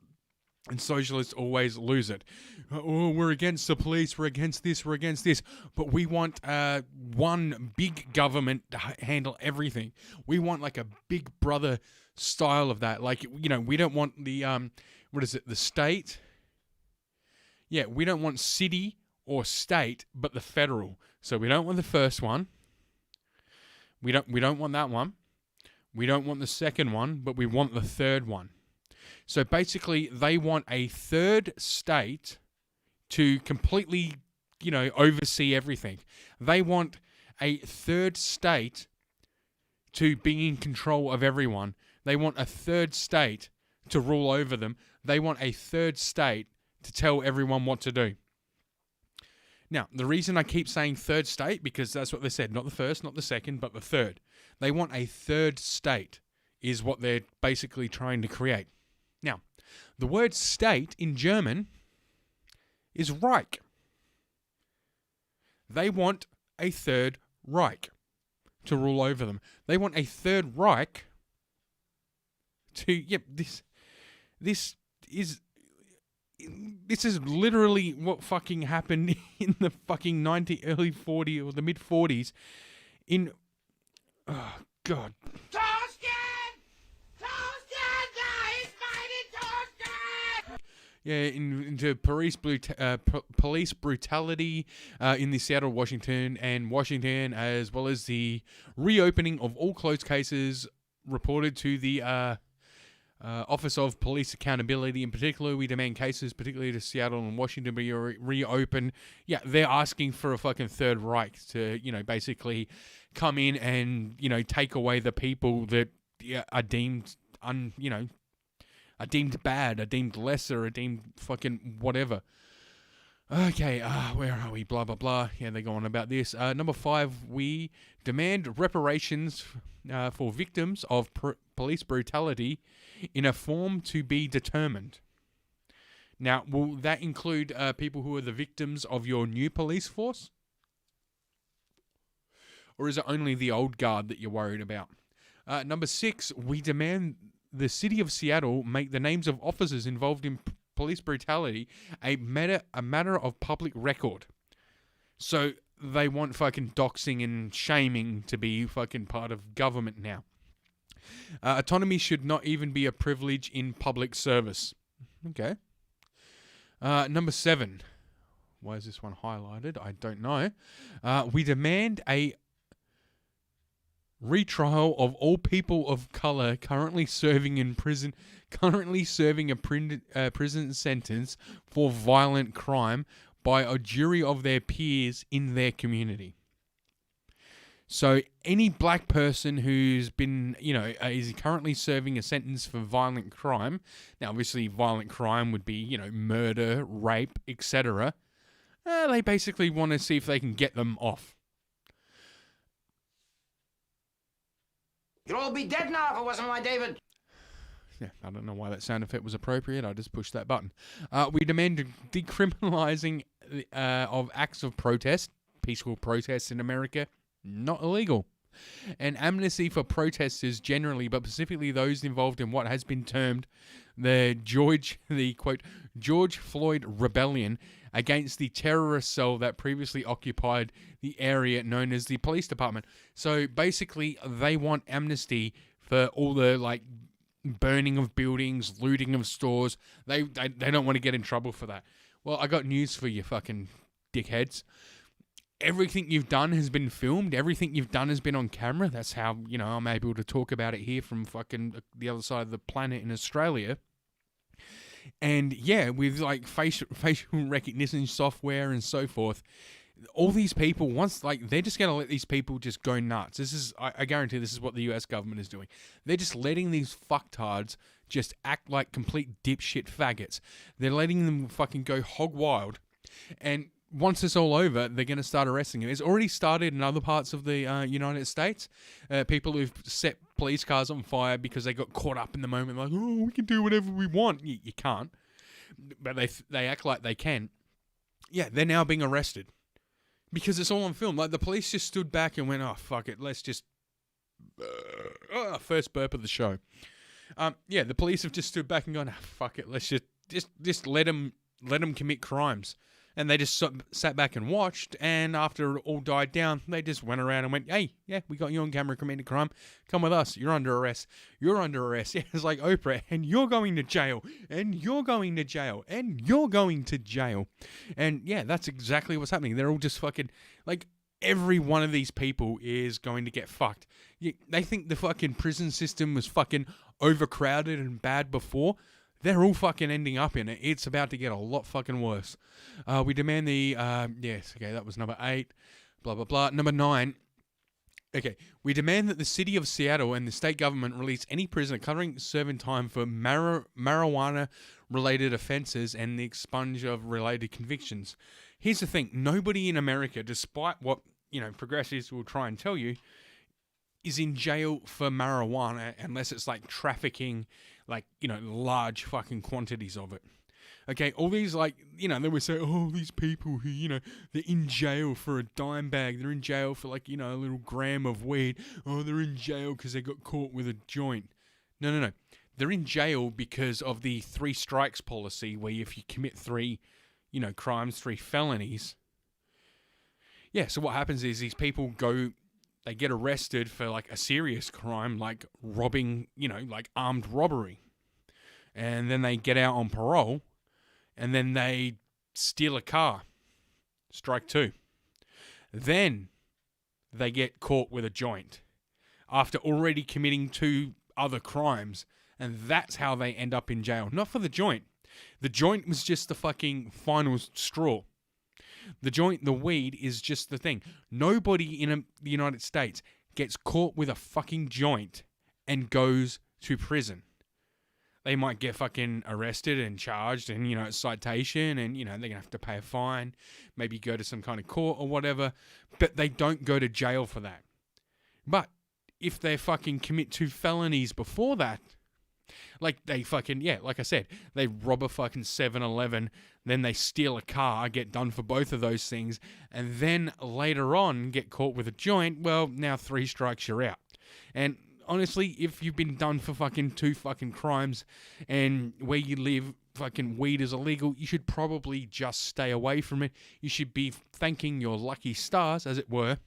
socialists always lose it. Oh, we're against the police, we're against this, we're against this. But we want one big government to handle everything. We want like a big brother style of that. Like, you know, we don't want the, the state? Yeah, we don't want city or state, but the federal. So we don't want the first one. We don't want that one. We don't want the second one, but we want the third one. So basically, they want a third state to completely, you know, oversee everything. They want a third state to be in control of everyone. They want a third state to rule over them. They want a third state to tell everyone what to do. Now, the reason I keep saying third state, because that's what they said, not the first, not the second, but the third. They want a third state is what they're basically trying to create. Now, the word state in German is Reich. They want a third Reich to rule over them. They want a third Reich to, this is literally what fucking happened in the fucking early 40s or the mid 40s in, oh God. Yeah, into police brutality in the Seattle, Washington, as well as the reopening of all closed cases reported to the Office of Police Accountability. In particular, we demand cases, particularly to Seattle and Washington, be reopened. Yeah, they're asking for a fucking third Reich to, you know, basically come in and, you know, take away the people that are deemed are deemed bad, are deemed lesser, are deemed fucking whatever. Okay, where are we? Blah, blah, blah. Yeah, they're going about this. Number 5, we demand reparations for victims of police brutality in a form to be determined. Now, will that include people who are the victims of your new police force? Or is it only the old guard that you're worried about? Number 6, we demand the city of Seattle make the names of officers involved in police brutality a matter of public record. So they want fucking doxing and shaming to be fucking part of government now. Autonomy should not even be a privilege in public service. Okay. Number 7. Why is this one highlighted? I don't know. We demand a retrial of all people of color currently serving a prison sentence for violent crime by a jury of their peers in their community. So any black person who's been, you know, is currently serving a sentence for violent crime. Now, obviously, violent crime would be, you know, murder, rape, etc. They basically want to see if they can get them off. You'd all be dead now if it wasn't my David. Yeah, I don't know why that sound effect was appropriate. I just pushed that button. We demand decriminalizing of acts of protest, peaceful protests in America, not illegal. And amnesty for protesters generally, but specifically those involved in what has been termed the quote, George Floyd Rebellion against the terrorist cell that previously occupied the area known as the police department. So basically, they want amnesty for all the, like, burning of buildings, looting of stores. They don't want to get in trouble for that. Well, I got news for you fucking dickheads. Everything you've done has been filmed. Everything you've done has been on camera. That's how, you know, I'm able to talk about it here from fucking the other side of the planet in Australia. And yeah, with like facial recognition software and so forth, all these people, once, like, they're just going to let these people just go nuts. This is, I guarantee this is what the US government is doing. They're just letting these fucktards just act like complete dipshit faggots. They're letting them fucking go hog wild. And once it's all over, they're going to start arresting him. It's already started in other parts of the United States. People who've set police cars on fire because they got caught up in the moment, like, oh, we can do whatever we want. You can't. But they act like they can. Yeah, they're now being arrested. Because it's all on film. Like, the police just stood back and went, oh, fuck it, let's just... first burp of the show. Yeah, the police have just stood back and gone, oh, fuck it, let's just let them commit crimes. And they just sat back and watched, and after it all died down, they just went around and went, hey, yeah, we got you on camera committing a crime. Come with us. You're under arrest. You're under arrest. Yeah, it's like Oprah, and you're going to jail, and you're going to jail, and you're going to jail. And yeah, that's exactly what's happening. They're all just fucking, like, every one of these people is going to get fucked. They think the fucking prison system was fucking overcrowded and bad before. They're all fucking ending up in it. It's about to get a lot fucking worse. We demand the... yes, okay, that was number 8. Blah, blah, blah. Number 9. Okay, we demand that the city of Seattle and the state government release any prisoner covering serving time for marijuana-related offenses and the expunge of related convictions. Here's the thing. Nobody in America, despite what, progressives will try and tell you, is in jail for marijuana unless it's like trafficking, large fucking quantities of it. Okay, all these, they would say, oh, these people who, they're in jail for a dime bag. They're in jail for, a little gram of weed. Oh, they're in jail because they got caught with a joint. No. They're in jail because of the 3 strikes policy, where if you commit 3, crimes, 3 felonies. Yeah, so what happens is these people they get arrested for, a serious crime, like robbing, armed robbery. And then they get out on parole, and then they steal a car. Strike 2. Then they get caught with a joint after already committing 2 other crimes, and that's how they end up in jail. Not for the joint. The joint was just the fucking final straw. The weed is just the thing. Nobody in the United States gets caught with a fucking joint and goes to prison. They might get fucking arrested and charged and, citation and, they're going to have to pay a fine, maybe go to some kind of court or whatever, but they don't go to jail for that. But if they fucking commit 2 felonies before that, they fucking, like I said, they rob a fucking 7-Eleven, then they steal a car, get done for both of those things, and then later on get caught with a joint, well, now 3 strikes, you're out. And honestly, if you've been done for fucking 2 fucking crimes and where you live, fucking weed is illegal, you should probably just stay away from it. You should be thanking your lucky stars, as it were,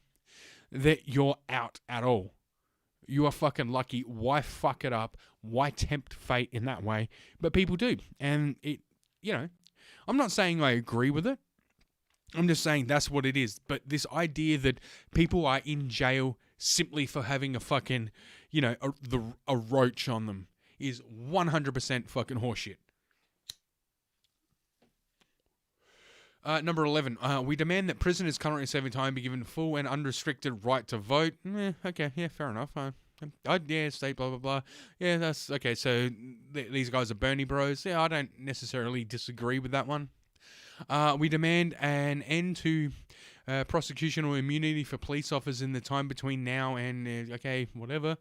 that you're out at all. You are fucking lucky. Why fuck it up? Why tempt fate in that way? But people do. And I'm not saying I agree with it. I'm just saying that's what it is. But this idea that people are in jail simply for having a fucking, a roach on them is 100% fucking horseshit. Number 11, we demand that prisoners currently serving time be given full and unrestricted right to vote. Okay, yeah, fair enough. State, blah, blah, blah. Yeah, that's, okay, so these guys are Bernie bros. Yeah, I don't necessarily disagree with that one. We demand an end to prosecution or immunity for police officers in the time between now and, okay, whatever.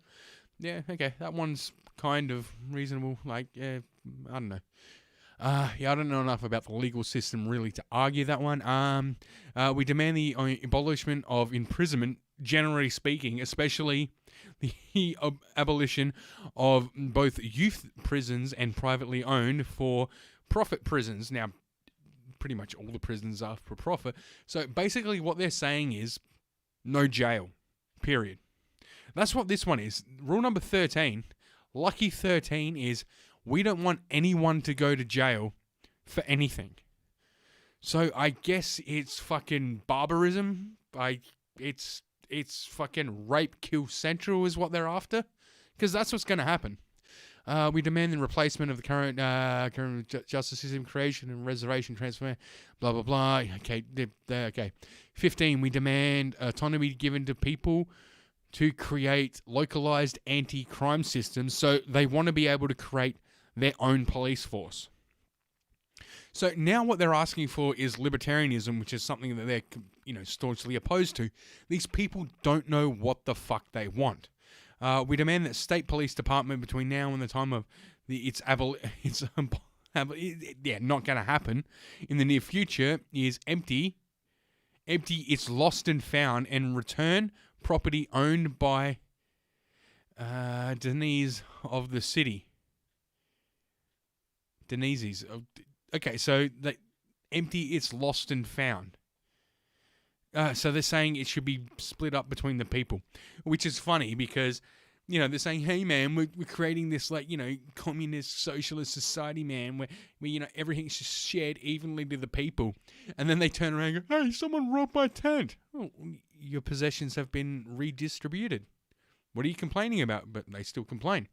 Yeah, okay, that one's kind of reasonable. I don't know. I don't know enough about the legal system really to argue that one. We demand the abolishment of imprisonment, generally speaking, especially the abolition of both youth prisons and privately owned for-profit prisons. Now, pretty much all the prisons are for profit. So basically what they're saying is no jail, period. That's what this one is. Rule number 13, lucky 13 is we don't want anyone to go to jail for anything. So I guess it's fucking barbarism. It's fucking rape, kill central is what they're after. Because that's what's going to happen. We demand the replacement of the current justice system, creation and reservation transfer, blah, blah, blah. Okay, okay. 15, we demand autonomy given to people to create localized anti-crime systems. So they want to be able to create their own police force. So now what they're asking for is libertarianism, which is something that they're, staunchly opposed to. These people don't know what the fuck they want. We demand that state police department between now and the time of not going to happen in the near future is empty, it's lost and found, and return property owned by Denise of the city. Denise's. Okay, so empty, it's lost and found. So they're saying it should be split up between the people, which is funny because, they're saying, hey, man, we're creating this, communist socialist society, man, where everything's just shared evenly to the people. And then they turn around and go, hey, someone robbed my tent. Oh, your possessions have been redistributed. What are you complaining about? But they still complain.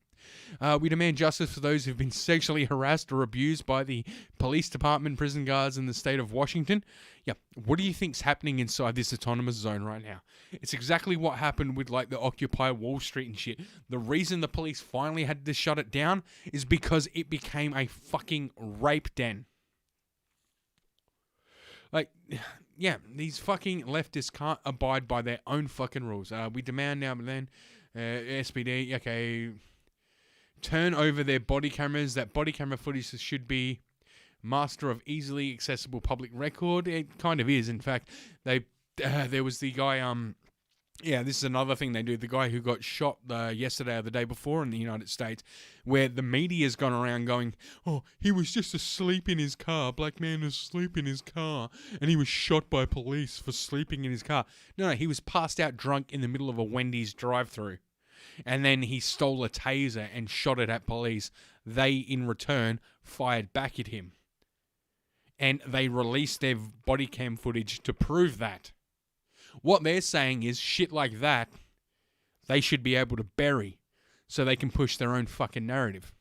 We demand justice for those who've been sexually harassed or abused by the police department, prison guards in the state of Washington. Yeah, what do you think's happening inside this autonomous zone right now? It's exactly what happened with the Occupy Wall Street and shit. The reason the police finally had to shut it down is because it became a fucking rape den. These fucking leftists can't abide by their own fucking rules. We demand now and then, SPD, okay, turn over their body cameras. That body camera footage should be master of easily accessible public record. It kind of is, in fact. There was the guy, this is another thing they do. The guy who got shot yesterday or the day before in the United States, where the media's gone around going, oh, he was just asleep in his car. Black man was asleep in his car, and he was shot by police for sleeping in his car. No, he was passed out drunk in the middle of a Wendy's drive-thru. And then he stole a taser and shot it at police. They, in return, fired back at him. And they released their body cam footage to prove that. What they're saying is shit like that, they should be able to bury so they can push their own fucking narrative.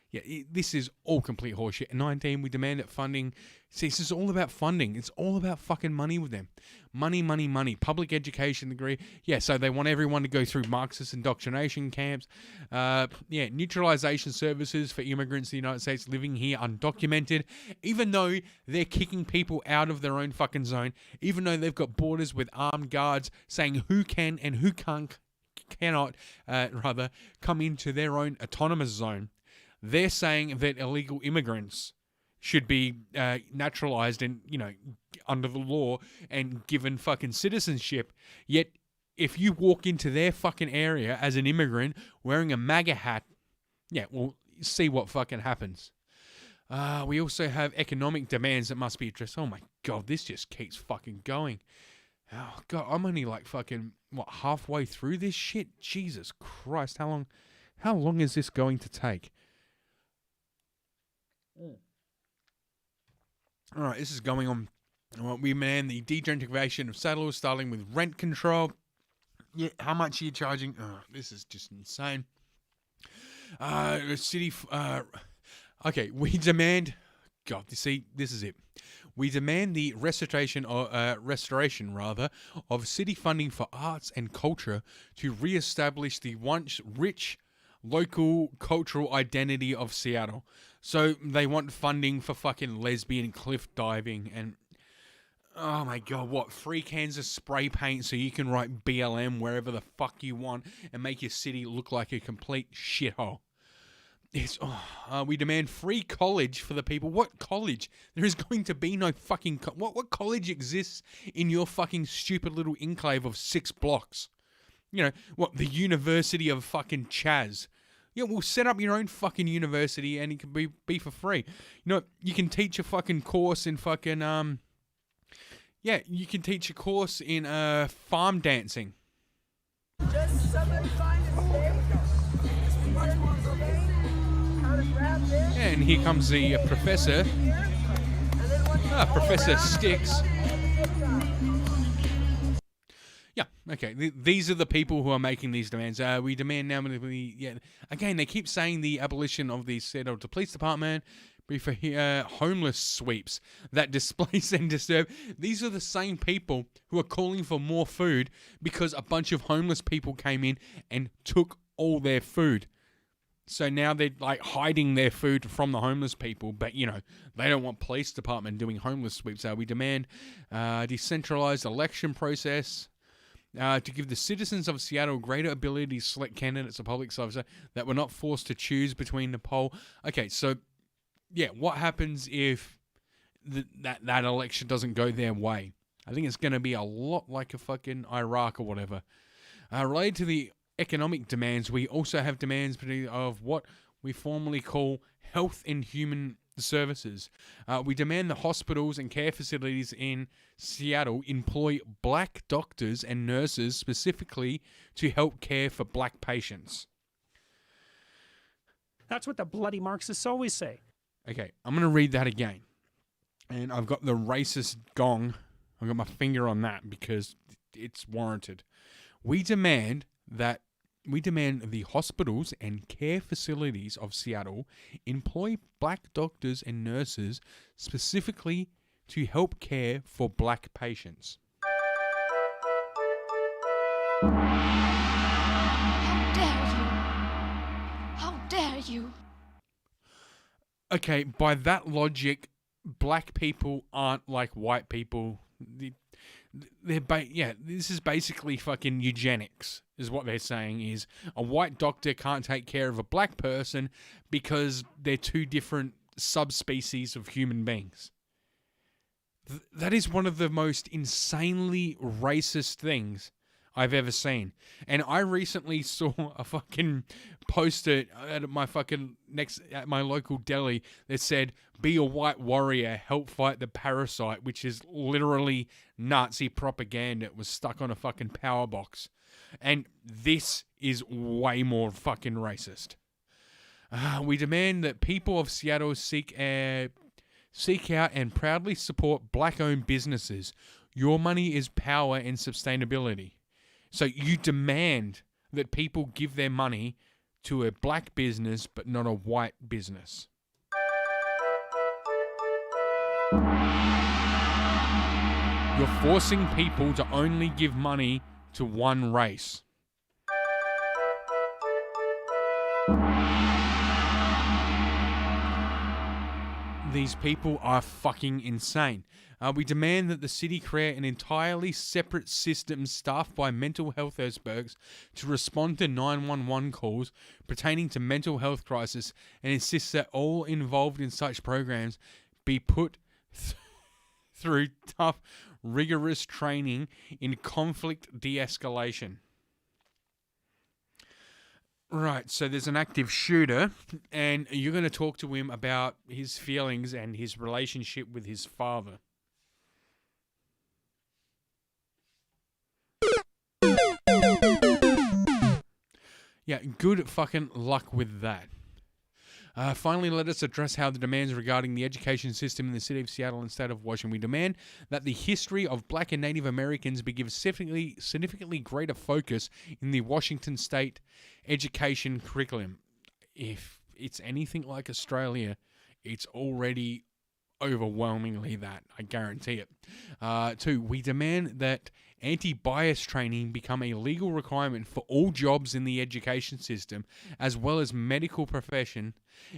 Yeah, this is all complete horseshit. 19, we demand that funding. See, this is all about funding. It's all about fucking money with them. Money, money, money. Public education degree. Yeah, so they want everyone to go through Marxist indoctrination camps. Neutralization services for immigrants in the United States living here undocumented. Even though they're kicking people out of their own fucking zone. Even though they've got borders with armed guards saying who can and who cannot come into their own autonomous zone. They're saying that illegal immigrants should be naturalized and, under the law and given fucking citizenship. Yet, if you walk into their fucking area as an immigrant wearing a MAGA hat, we'll see what fucking happens. We also have economic demands that must be addressed. Oh my God, this just keeps fucking going. Oh God, I'm only halfway through this shit? Jesus Christ, how long is this going to take? All right, this is going on. We demand the degentrification of settlers, starting with rent control. Yeah, how much are you charging? Oh, this is just insane. Okay, we demand. God, see, this is it. We demand the restoration of city funding for arts and culture to reestablish the once rich local cultural identity of Seattle. So they want funding for fucking lesbian cliff diving and, oh my God, what? Free cans of spray paint so you can write BLM wherever the fuck you want and make your city look like a complete shithole. We demand free college for the people. What college? There is going to be no fucking... What college exists in your fucking stupid little enclave of 6 blocks? The University of fucking Chaz. Yeah, well, set up your own fucking university and it can be for free. You can teach a fucking course in fucking, you can teach a course in farm dancing. Just somebody find a stake. And here comes the professor. Professor Sticks. Yeah, okay. These are the people who are making these demands. We demand now, again, they keep saying the abolition of the Seattle Police Department, for homeless sweeps that displace and disturb. These are the same people who are calling for more food because a bunch of homeless people came in and took all their food. So now they're like hiding their food from the homeless people, but they don't want police department doing homeless sweeps. So we demand decentralized election process to give the citizens of Seattle greater ability to select candidates of public service that were not forced to choose between the poll. Okay, so yeah, what happens if that election doesn't go their way? I think it's going to be a lot like a fucking Iraq or whatever. Related to the economic demands, we also have demands of what we formally call health and human services. We demand the hospitals and care facilities in Seattle employ black doctors and nurses specifically to help care for black patients. That's what the bloody Marxists always say. Okay, I'm going to read that again. And I've got the racist gong. I've got my finger on that because it's warranted. We demand the hospitals and care facilities of Seattle employ black doctors and nurses specifically to help care for black patients. How dare you? How dare you? Okay, by that logic, black people aren't like white people. This is basically fucking eugenics, is what they're saying. Is a white doctor can't take care of a black person because they're two different subspecies of human beings. That is one of the most insanely racist things I've ever seen. And I recently saw a fucking poster at my local deli that said, "Be a white warrior, help fight the parasite," which is literally Nazi propaganda. It was stuck on a fucking power box. And this is way more fucking racist. We demand that people of Seattle seek out and proudly support black-owned businesses. Your money is power and sustainability. So you demand that people give their money to a black business, but not a white business. You're forcing people to only give money to one race. These people are fucking insane. We demand that the city create an entirely separate system staffed by mental health experts to respond to 911 calls pertaining to mental health crisis and insist that all involved in such programs be put through tough, rigorous training in conflict de-escalation. Right, so there's an active shooter, and you're going to talk to him about his feelings and his relationship with his father. Yeah, good fucking luck with that. Finally, let us address how the demands regarding the education system in the city of Seattle and state of Washington. We demand that the history of black and Native Americans be given significantly greater focus in the Washington state education curriculum. If it's anything like Australia, it's already overwhelmingly that. I guarantee it. 2, we demand that anti-bias training become a legal requirement for all jobs in the education system, as well as medical profession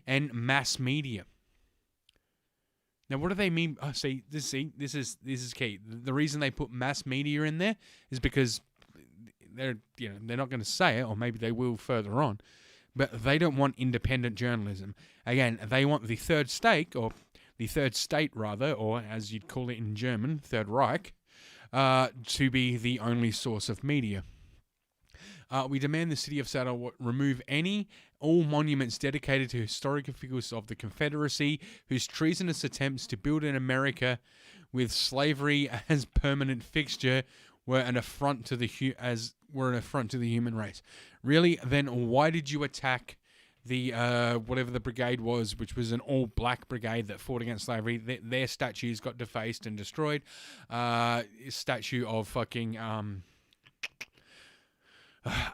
and mass media. Now, what do they mean? This is key. The reason they put mass media in there is because they're not going to say it, or maybe they will further on, but they don't want independent journalism. Again, they want the third state, or as you'd call it in German, Third Reich, to be the only source of media. We demand the city of Seattle remove all monuments dedicated to historic figures of the Confederacy whose treasonous attempts to build an America with slavery as permanent fixture were an affront to the human race. Really? Then why did you attack the whatever the brigade was, which was an all-black brigade that fought against slavery? Their statues got defaced and destroyed. Statue of fucking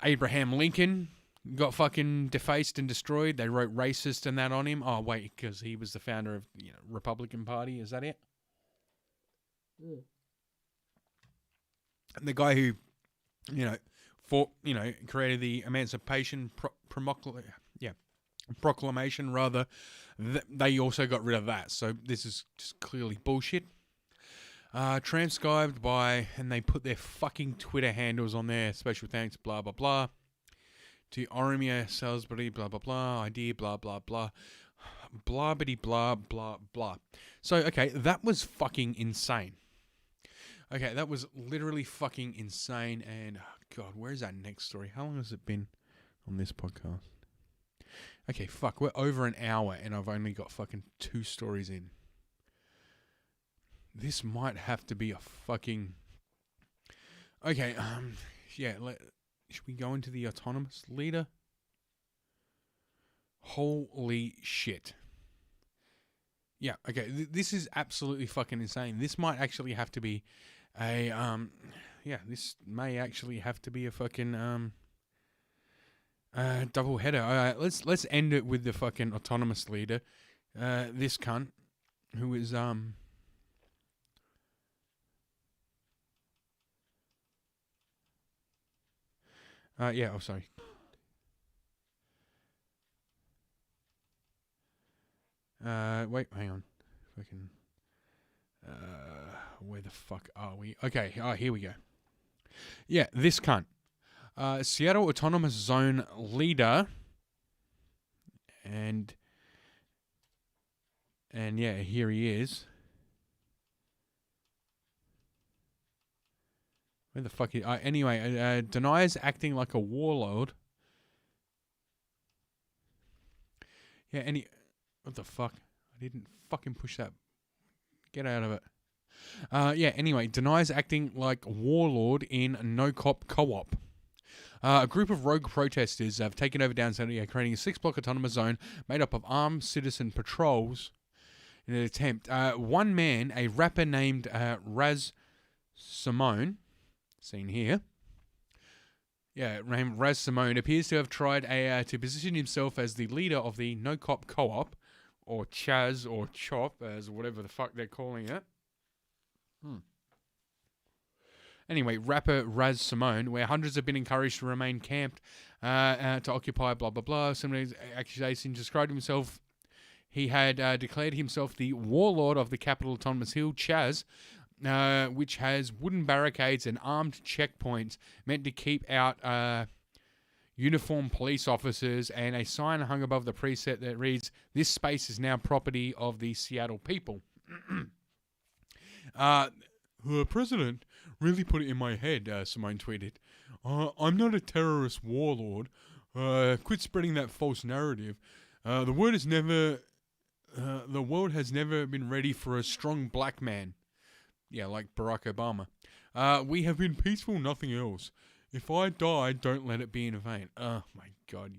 Abraham Lincoln got fucking defaced and destroyed. They wrote racist and that on him. Oh wait, because he was the founder of Republican Party. Is that it? Yeah. And the guy who fought created the Emancipation Proclamation. Yeah. proclamation, rather, they also got rid of that. So this is just clearly bullshit. Transcribed by, and they put their fucking Twitter handles on there. Special thanks, blah, blah, blah. To Oromia Salisbury, blah, blah, blah. Idea, blah, blah, blah. Blah, bitty, blah, blah, blah. So, okay, that was fucking insane. Okay, that was literally fucking insane. And, oh God, where's that next story? How long has it been on this podcast? Okay, fuck, we're over an hour and I've only got fucking 2 stories in. This might have to be a fucking... Okay, yeah, should we go into the autonomous leader? Holy shit. Yeah, okay, this is absolutely fucking insane. This might actually have to be a, yeah, this may actually have to be a fucking, double header. Alright, let's end it with the fucking autonomous leader. This cunt, who is, yeah, oh, sorry. Wait, hang on. Fucking, where the fuck are we? Okay, here we go. Yeah, this cunt. Seattle Autonomous Zone leader. And yeah, here he is. Where the fuck is... anyway, denies acting like a warlord. Yeah, what the fuck? I didn't fucking push that. Get out of it. Yeah, anyway, denies acting like warlord in no-cop co-op. A group of rogue protesters have taken over downtown, creating a 6-block autonomous zone made up of armed citizen patrols in an attempt. One man, a rapper named Raz Simone, seen here. Yeah, named Raz Simone, appears to have tried to position himself as the leader of the no-cop co-op, or Chaz, or Chop, as whatever the fuck they're calling it. Anyway, rapper Raz Simone, where hundreds have been encouraged to remain camped to occupy blah, blah, blah. Some of these accusations described himself. He had declared himself the warlord of the Capital Autonomous Hill, Chaz, which has wooden barricades and armed checkpoints meant to keep out uniformed police officers, and a sign hung above the preset that reads, "This space is now property of the Seattle people." The president really put it in my head, Simone tweeted. "I'm not a terrorist warlord. Quit spreading that false narrative. The world has never been ready for a strong black man." Yeah, like Barack Obama. "We have been peaceful, nothing else. If I die, don't let it be in vain." Oh my God,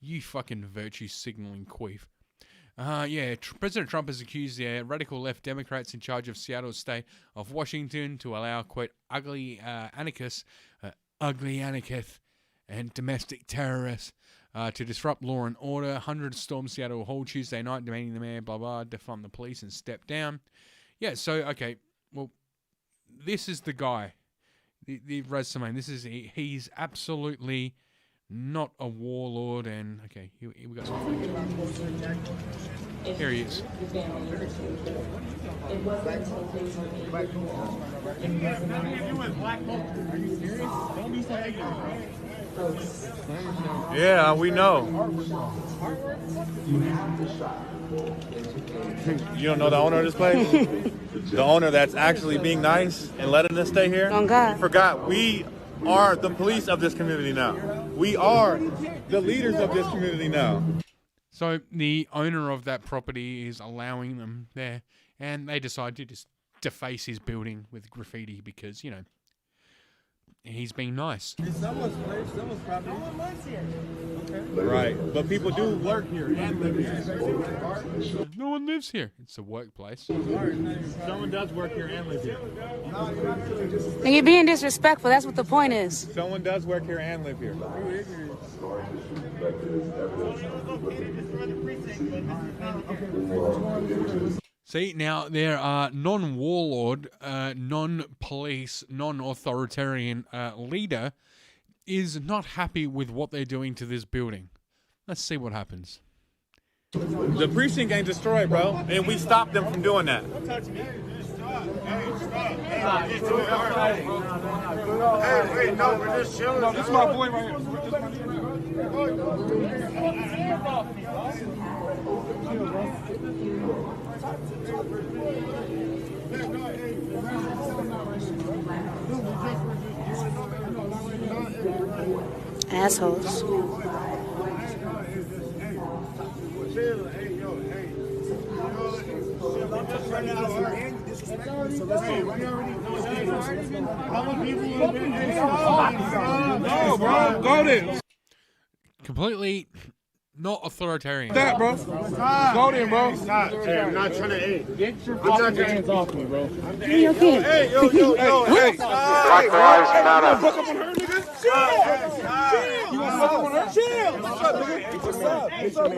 you fucking virtue signaling queef. Yeah, President Trump has accused the radical left Democrats in charge of Seattle's state of Washington to allow, quote, ugly anarchists, and domestic terrorists to disrupt law and order. Hundreds stormed Seattle Hall Tuesday night, demanding the mayor, blah, blah, defund the police and step down. Yeah, so, okay, well, this is the guy, the Raz Simone. He's absolutely not a warlord, and, okay, here we go. Here he is. Yeah, we know. You don't know the owner of this place? The owner that's actually being nice and letting us stay here? Oh, God. You forgot, we are the police of this community now. We are the leaders of this community now. So the owner of that property is allowing them there, and they decide to just deface his building with graffiti because, you know, he's being nice. It's someone's place, someone's property. No one lives here. Okay. Right, but people do work here and live here. No one lives here. It's a workplace. Someone does work here and live here. And you're being disrespectful. That's what the point is. Someone does work here and live here. See, now there are non-warlord, non-police, non-authoritarian leader is not happy with what they're doing to this building. Let's see what happens. The precinct ain't destroyed, bro, and we stopped them from doing that. Hey, wait, no, we're just chilling. No, this is my boy right here. Assholes. No, bro, go there. Completely not authoritarian. That, bro. Go there, bro. Stop. Hey, I'm not trying to get your fucking hands off me, bro. Hey, okay. Hey, yo, hey. Black Lives Matter. Fuck up on her, nigga. Chill. You gonna fuck up on her? Chill. What's up, nigga? What's up? What's up?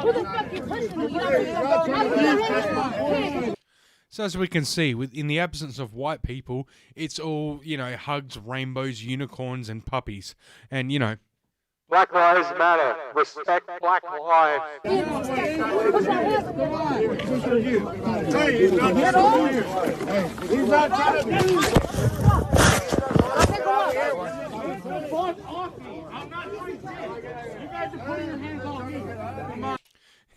Who the fuck you pushing me? So as we can see, in the absence of white people, it's all, you know, hugs, rainbows, unicorns, and puppies. And, you know... Black Lives Matter. Respect Black lives. Hey, he's not trying to He's not trying to do it. Fuck off me. I'm not doing shit. You guys are putting your hands on me.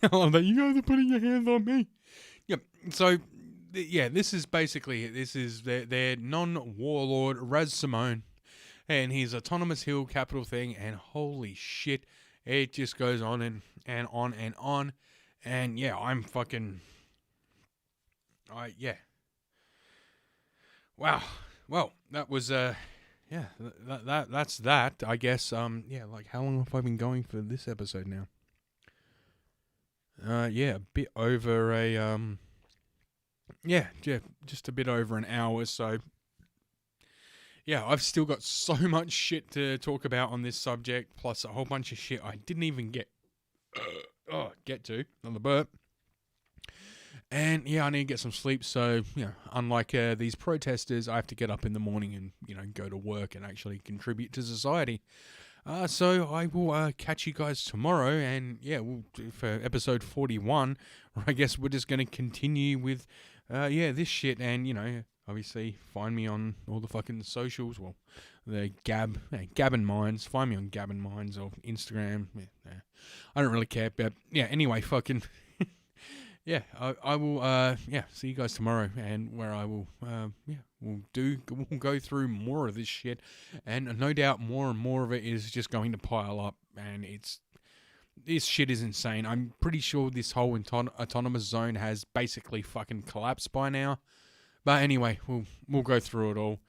I love that. You guys are putting your hands on me. Yep. So... yeah, this is their non-warlord Raz Simone, and his Autonomous Hill capital thing, and holy shit, it just goes on and on and on, and yeah, I'm fucking, yeah, wow, well, that was yeah, that's that, I guess. Yeah, like how long have I been going for this episode now? Yeah, a bit over a yeah, just a bit over an hour, so yeah, I've still got so much shit to talk about on this subject, plus a whole bunch of shit I didn't even get to on the burp. And yeah, I need to get some sleep, so, you know, unlike these protesters, I have to get up in the morning and, you know, go to work and actually contribute to society. So I will catch you guys tomorrow, and yeah, we'll for episode 41, where I guess we're just going to continue with, yeah, this shit, and, you know, obviously find me on all the fucking socials, well, the Gabbin Minds, find me on Gabbin Minds or Instagram, yeah, I don't really care, but yeah, anyway, fucking, yeah, I will, yeah, see you guys tomorrow, and where I will, yeah, we'll go through more of this shit, and no doubt more and more of it is just going to pile up, and this shit is insane. I'm pretty sure this whole autonomous zone has basically fucking collapsed by now, but anyway, we'll go through it all,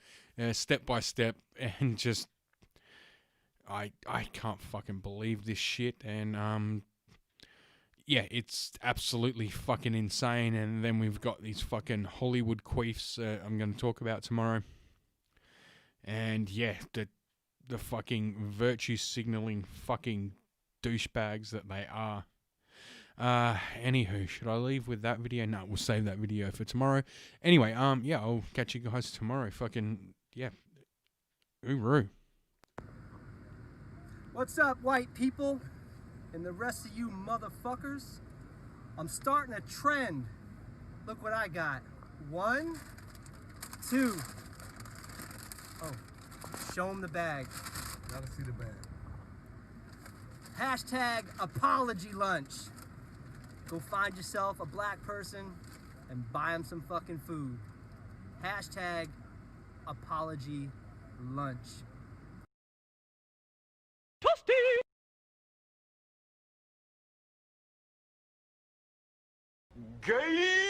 step by step, and just, I can't fucking believe this shit, and, yeah, it's absolutely fucking insane, and then we've got these fucking Hollywood queefs I'm going to talk about tomorrow. And yeah, the fucking virtue signaling fucking douchebags that they are. Anywho, should I leave with that video? No, we'll save that video for tomorrow. Anyway, yeah, I'll catch you guys tomorrow. Fucking, yeah. Hooroo. What's up, white people? And the rest of you motherfuckers, I'm starting a trend. Look what I got. 1, 2. Oh, show them the bag. Gotta see the bag. Hashtag apology lunch. Go find yourself a black person and buy them some fucking food. Hashtag apology lunch. Toasty! Gay!